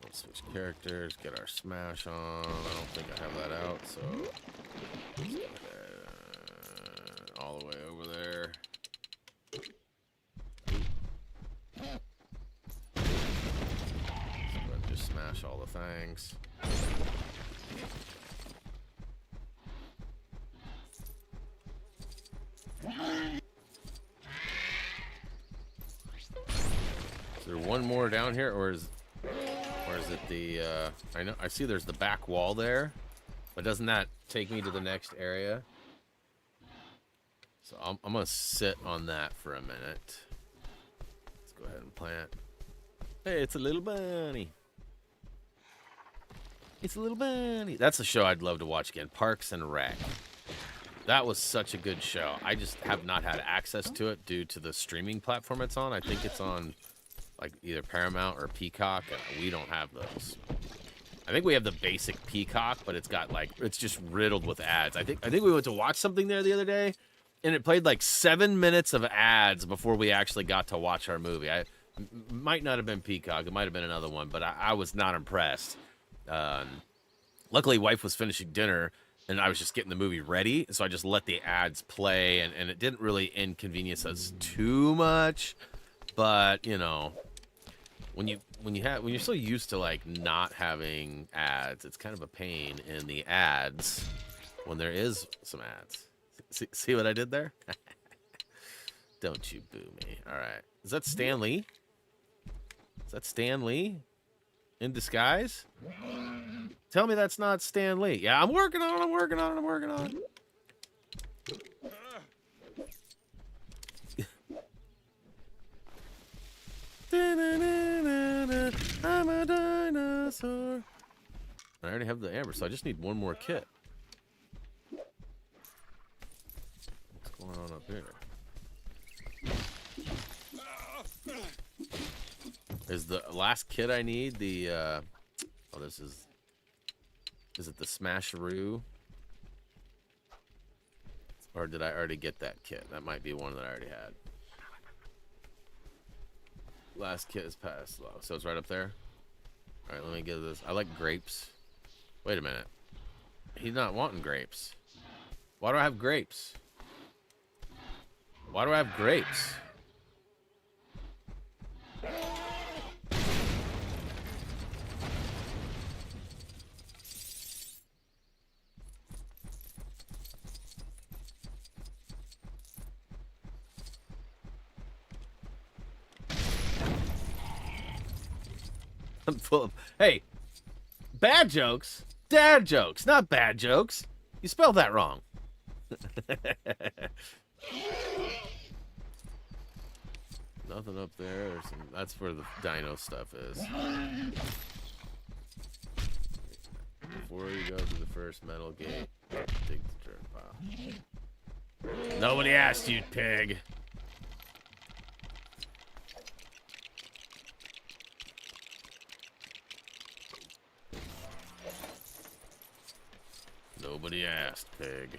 Let's switch characters, get our smash on. I don't think I have that out, so let's go ahead, all the way over there. Let's go ahead and just smash all the things. Is there one more down here, or is it the? I see there's the back wall there, but doesn't that take me to the next area? So I'm gonna sit on that for a minute. Let's go ahead and plant. Hey, it's a little bunny. It's a little bunny. That's a show I'd love to watch again. Parks and Rec. That was such a good show. I just have not had access to it due to the streaming platform it's on. I think it's on like either Paramount or Peacock, and we don't have those. I think we have the basic Peacock, but it's got like, it's just riddled with ads. I think we went to watch something there the other day, and it played like 7 minutes of ads before we actually got to watch our movie. Might not have been Peacock. It might have been another one, but I was not impressed. Luckily, wife was finishing dinner, and I was just getting the movie ready, so I just let the ads play, and it didn't really inconvenience us too much. But you know, when you're so used to like not having ads, it's kind of a pain in the ads when there is some ads. See what I did there? Don't you boo me. All right. Is that Stan Lee? Is that Stan Lee in disguise? Tell me that's not Stan Lee. Yeah, I'm working on it. I'm working on it. I'm working on it. I'm a dinosaur. I already have the amber, so I just need one more kit. What's going on up here? Is the last kit I need the oh, this is it the Smasheroo? Or did I already get that kit? That might be one that I already had. Last kit is passed low, so it's right up there. All right, let me get this. I like grapes. Wait a minute. He's not wanting grapes. Why do I have grapes? Why do I have grapes? I'm full of, hey, bad jokes, dad jokes, not bad jokes. You spelled that wrong. Nothing up there. That's where the dino stuff is. Before you go to the first metal gate, dig the dirt pile. Nobody asked you, pig. Nobody asked, pig.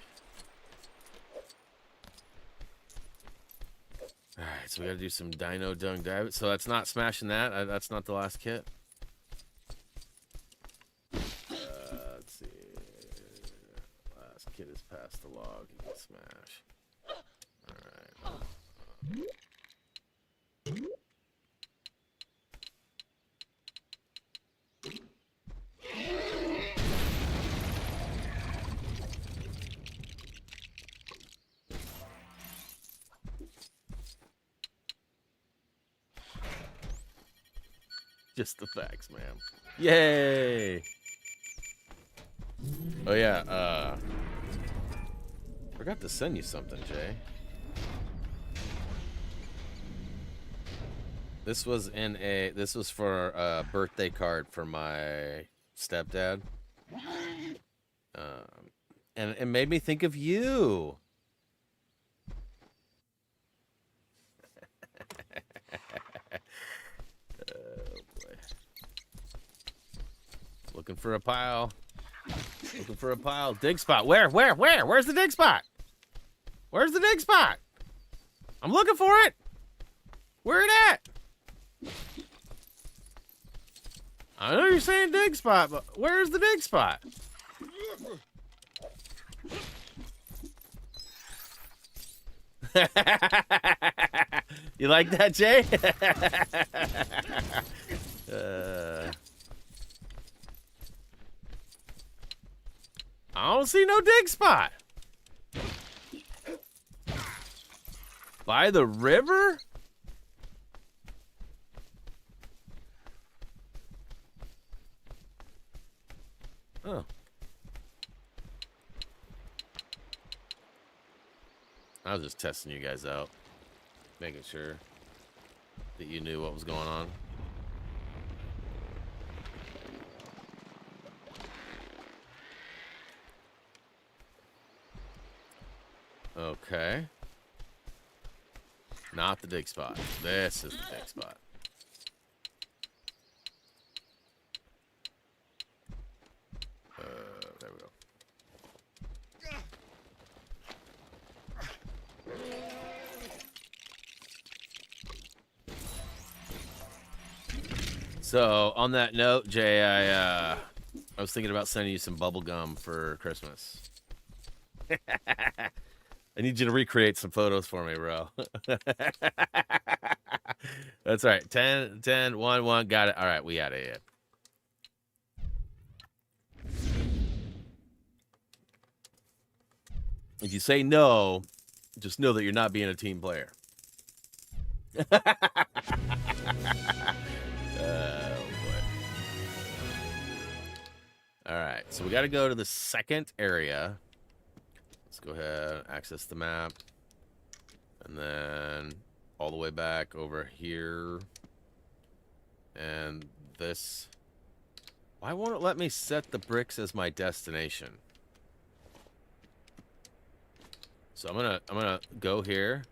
Alright, so we gotta do some dino dung dive. So that's not smashing that. That's not the last kit. Let's see. kid is past the log. You can smash. Alright. Just the facts, man. Yay! Oh yeah, forgot to send you something, Jay. This was for a birthday card for my stepdad. And it made me think of you. Looking for a pile. Looking for a pile. Dig spot. Where? Where's the dig spot? Where's the dig spot? I'm looking for it. Where it at? I know you're saying dig spot, but where's the dig spot? You like that, Jay? I don't see no dig spot. By the river? Oh. I was just testing you guys out. Making sure that you knew what was going on. Okay. Not the dig spot. This is the dig spot. There we go. So, on that note, Jay, I was thinking about sending you some bubble gum for Christmas. I need you to recreate some photos for me, bro. That's right. 10, 10, 1, 1. Got it. All right, we got it. If you say no, just know that you're not being a team player. Oh, boy. All right, so we got to go to the second area. Let's go ahead and access the map. And then all the way back over here. And this. Why won't it let me set the bricks as my destination? So I'm gonna go here.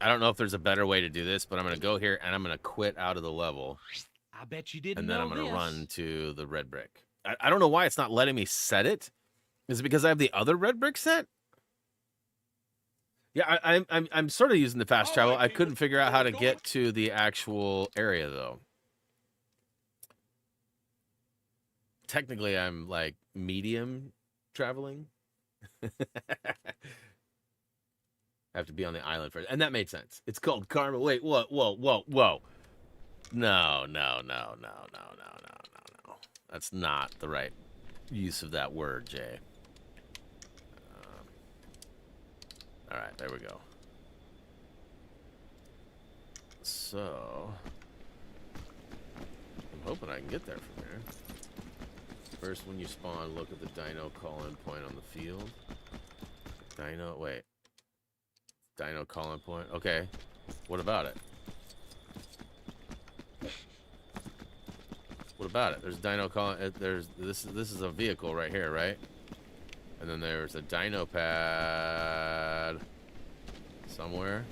I don't know if there's a better way to do this, but I'm gonna go here and I'm gonna quit out of the level. I bet you didn't And then know I'm gonna this. run to the red brick. I don't know why it's not letting me set it. Is it because I have the other red brick set? Yeah, I'm sort of using the fast travel. I couldn't figure out how to get to the actual area though. Technically, I'm like medium traveling. I have to be on the island first, and that made sense. It's called karma. Wait, what? Whoa. No. That's not the right use of that word, Jay. All right, there we go. So, I'm hoping I can get there from here. First, when you spawn, look at the dino call-in point on the field. Dino, wait. Dino call-in point. Okay. What about it? What about it? There's dino call-in. There's this is a vehicle right here, right? And then there's a dino pad somewhere.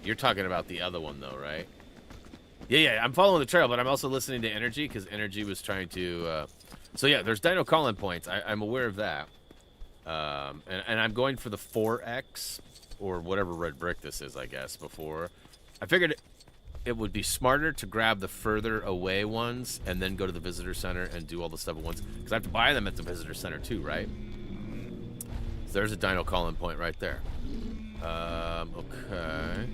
You're talking about the other one though, right? Yeah. I'm following the trail, but I'm also listening to Energy because Energy was trying to. So yeah, there's dino call-in points. I'm aware of that. And I'm going for the 4X or whatever red brick this is, I guess. Before I figured it would be smarter to grab the further away ones and then go to the visitor center and do all the stuff at once. Because I have to buy them at the visitor center too, right? So there's a dino call-in point right there. Okay.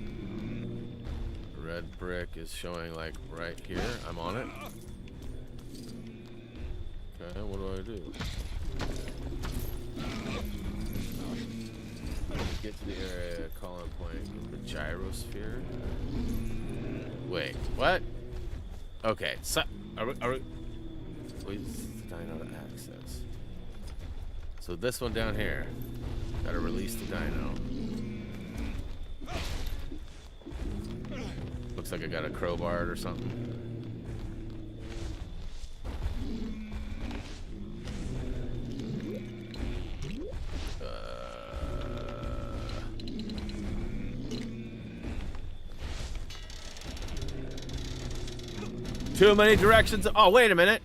Red brick is showing like right here. I'm on it. Okay, what do I do? Get to the area, call-in point, the gyrosphere. Wait, what? Okay, so are we wait, dino to access. So this one down here, gotta release the dino. Looks like I got a crowbar or something. Too many directions. Oh, wait a minute.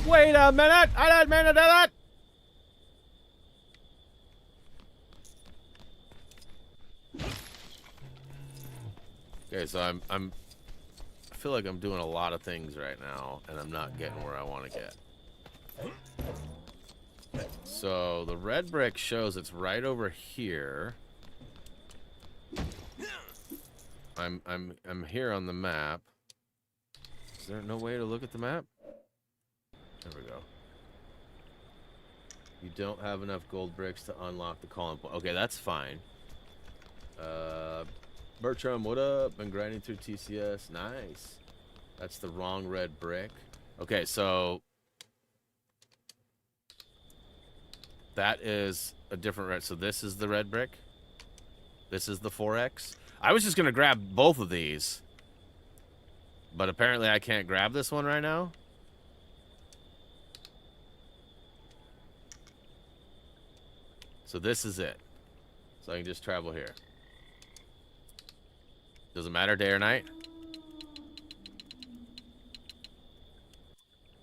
Wait a minute. I didn't mean to do that. Okay, so I feel like I'm doing a lot of things right now, and I'm not getting where I want to get. So the red brick shows it's right over here. I'm here on the map. Is there no way to look at the map? There we go. You don't have enough gold bricks to unlock the call-in point. Okay, that's fine. Bertram, what up? Been grinding through TCS. Nice. That's the wrong red brick. Okay, so that is a different red. So this is the red brick. This is the 4X. I was just going to grab both of these. But apparently I can't grab this one right now. So this is it. So I can just travel here. Doesn't matter day or night.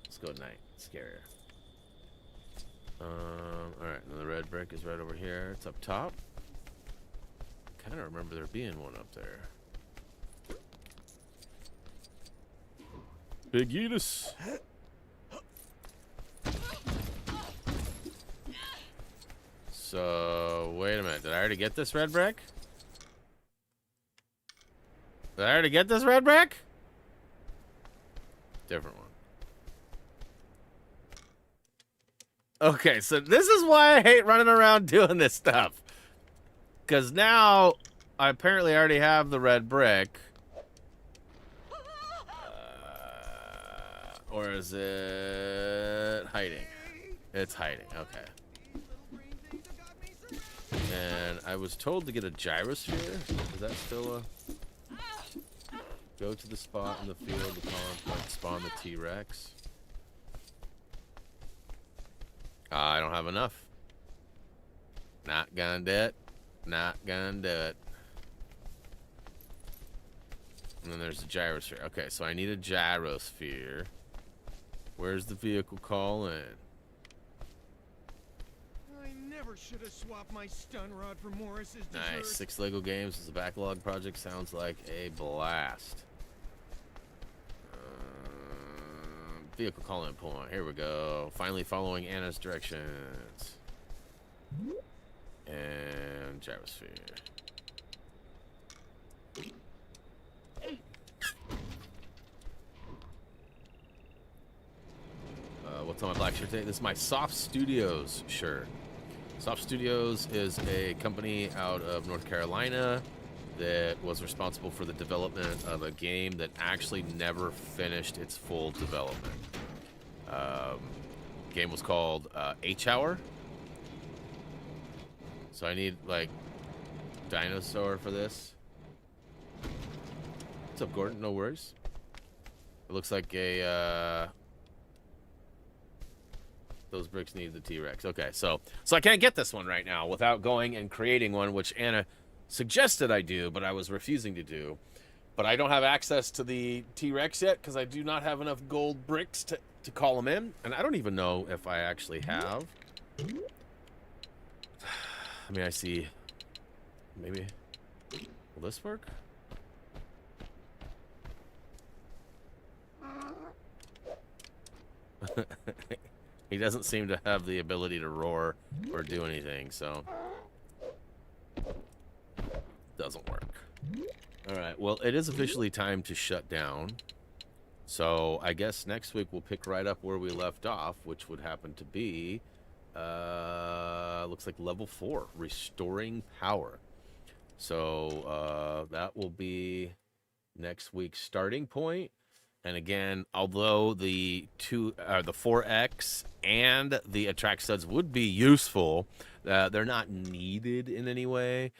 Let's go at night. It's scarier. Alright, and the red brick is right over here. It's up top. I kind of remember there being one up there. Big Eatus. So, wait a minute. Did I already get this red brick? Did I already get this red brick? Different one. Okay, so this is why I hate running around doing this stuff. Because now, I apparently already have the red brick. Or is it hiding? It's hiding, okay. And I was told to get a gyrosphere. Is that still a... Go to the spot in the field, the column, spawn the T-Rex. I don't have enough. Not gonna do it. Not gonna do it. And then there's the gyrosphere. Okay, so I need a gyrosphere. Where's the vehicle call in? I never should have swapped my stun rod for Morris's dessert. Nice. 6 Lego games is a backlog project. Sounds like a blast. Vehicle call in point. Here we go. Finally following Anna's directions. And gyrosphere. What's on my black shirt today? This is my Soft Studios shirt. Soft Studios is a company out of North Carolina that was responsible for the development of a game that actually never finished its full development. Game was called H-Hour. So I need, like, dinosaur for this. What's up, Gordon? No worries. It looks like a... Those bricks need the T-Rex. Okay, so I can't get this one right now without going and creating one, which Anna suggested I do, but I was refusing to do. But I don't have access to the T-Rex yet because I do not have enough gold bricks to call them in. And I don't even know if I actually have. I mean, I see... Maybe... Will this work? He doesn't seem to have the ability to roar or do anything, so doesn't work. All right, well, it is officially time to shut down. So I guess next week we'll pick right up where we left off, which would happen to be, looks like level 4, restoring power. So that will be next week's starting point. And again, although the 4X and the attract studs would be useful, they're not needed in any way.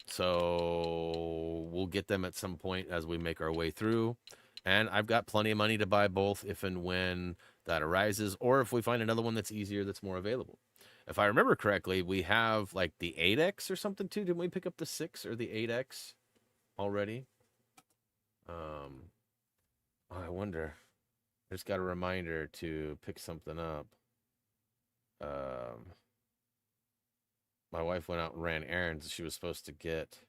So we'll get them at some point as we make our way through. And I've got plenty of money to buy both if and when that arises, or if we find another one that's easier, that's more available. If I remember correctly, we have like the 8X or something too. Didn't we pick up the 6 or the 8X already? I wonder. I just got a reminder to pick something up. My wife went out and ran errands. She was supposed to get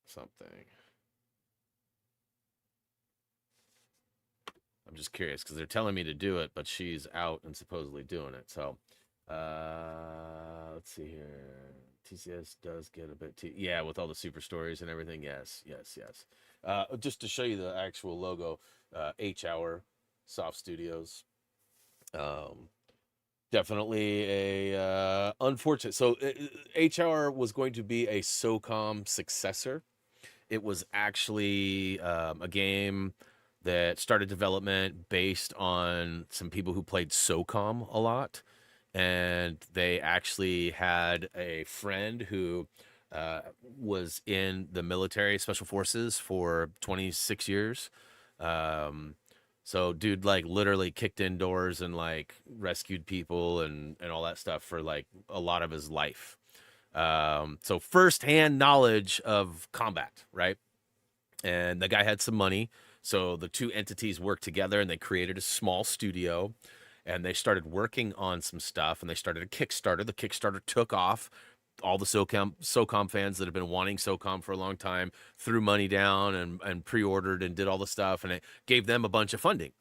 something. I'm just curious because they're telling me to do it, but she's out and supposedly doing it. So, let's see here. TCS does get a bit, yeah, with all the super stories and everything. Yes. Just to show you the actual logo, H-Hour Soft Studios. Definitely a unfortunate. So, H-Hour was going to be a SOCOM successor. It was actually a game that started development based on some people who played SOCOM a lot. And they actually had a friend who was in the military special forces for 26 years. So dude like literally kicked indoors and like rescued people and all that stuff for like a lot of his life. So firsthand knowledge of combat, right? And the guy had some money. So the two entities worked together and they created a small studio and they started working on some stuff and they started a Kickstarter. The Kickstarter took off. All the SOCOM fans that have been wanting SOCOM for a long time threw money down and pre-ordered and did all the stuff, and it gave them a bunch of funding.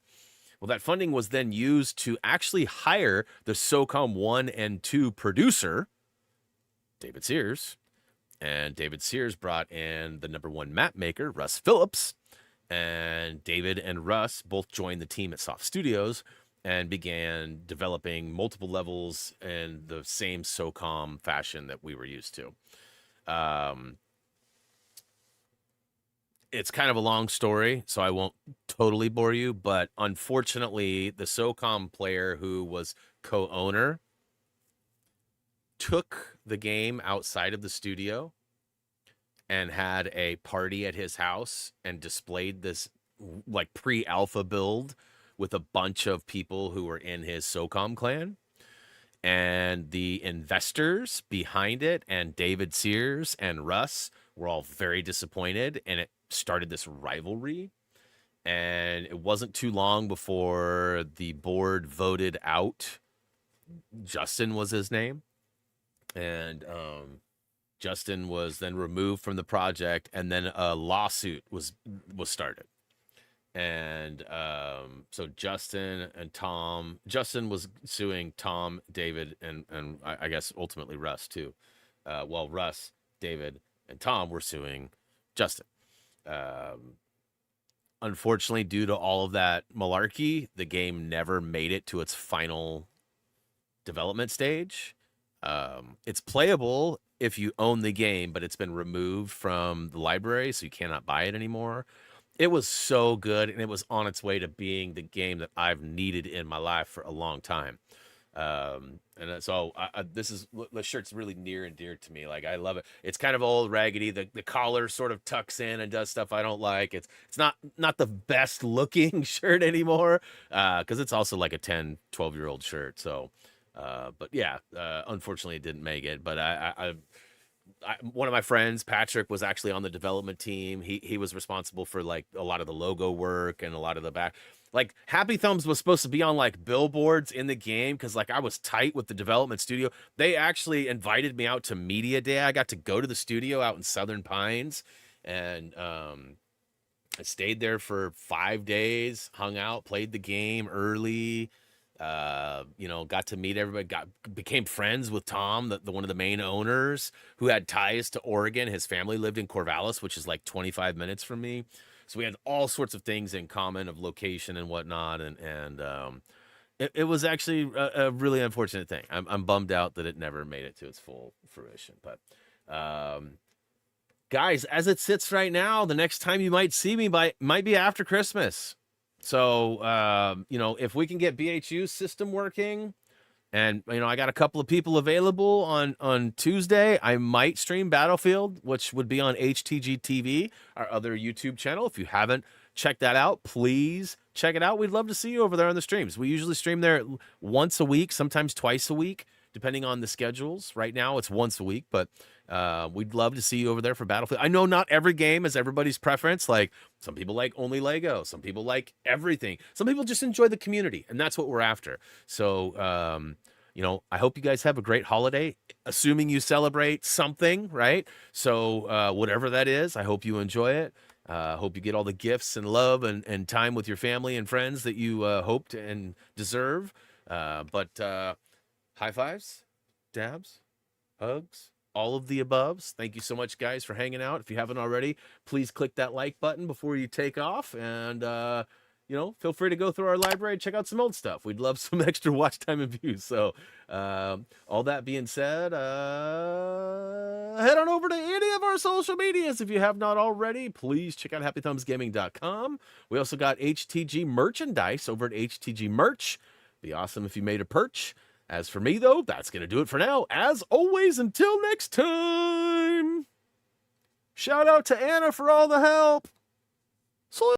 Well, that funding was then used to actually hire the SOCOM 1 and 2 producer, David Sears. And David Sears brought in the #1 map maker, Russ Phillips. And David and Russ both joined the team at Soft Studios and began developing multiple levels in the same SOCOM fashion that we were used to. It's kind of a long story, so I won't totally bore you, but unfortunately, the SOCOM player who was co-owner took the game outside of the studio and had a party at his house and displayed this like pre-alpha build with a bunch of people who were in his SOCOM clan. And the investors behind it and David Sears and Russ were all very disappointed, and it started this rivalry. And it wasn't too long before the board voted out. Justin was his name. And Justin was then removed from the project, and then a lawsuit was started. And so Justin was suing Tom, David, and I guess ultimately Russ too. Well, Russ, David, and Tom were suing Justin. Unfortunately, due to all of that malarkey, the game never made it to its final development stage. It's playable if you own the game, but it's been removed from the library, so you cannot buy it anymore. It was so good, and it was on its way to being the game that I've needed in my life for a long time. And so the shirt's really near and dear to me. Like, I love it. It's kind of old, raggedy. The collar sort of tucks in and does stuff I don't like. It's not the best looking shirt anymore, because it's also like a 10, 12-year-old shirt. So, but yeah, unfortunately it didn't make it. But one of my friends, Patrick, was actually on the development team. He was responsible for like a lot of the logo work and a lot of the back. Like, Happy Thumbs was supposed to be on like billboards in the game because like I was tight with the development studio. They actually invited me out to media day. I got to go to the studio out in Southern Pines, and I stayed there for 5 days, hung out, played the game early. Got to meet everybody. Became friends with Tom, the one of the main owners, who had ties to Oregon. His family lived in Corvallis, which is like 25 minutes from me. So we had all sorts of things in common of location and whatnot, and it was actually a really unfortunate thing. I'm bummed out that it never made it to its full fruition. But guys, as it sits right now, the next time you might see me might be after Christmas. So if we can get BHU's system working, and I got a couple of people available on Tuesday, I might stream Battlefield, which would be on HTG TV, our other YouTube channel. If you haven't checked that out, please check it out. We'd love to see you over there on the streams. We usually stream there once a week, sometimes twice a week, depending on the schedules. Right now it's once a week, but we'd love to see you over there for Battlefield. I know not every game is everybody's preference. Like, some people like only Lego, some people like everything, some people just enjoy the community, and that's what we're after. So I hope you guys have a great holiday, assuming you celebrate something, right? So whatever that is, I hope you enjoy it. Hope you get all the gifts and love and time with your family and friends that you hoped and deserve. But high fives, dabs, hugs, all of the aboves. Thank you so much, guys, for hanging out. If you haven't already, please click that like button before you take off. And, feel free to go through our library and check out some old stuff. We'd love some extra watch time and views. So all that being said, head on over to any of our social medias. If you have not already, please check out HappyThumbsGaming.com. We also got HTG merchandise over at HTG Merch. Be awesome if you made a perch. As for me, though, that's going to do it for now. As always, until next time, shout out to Anna for all the help.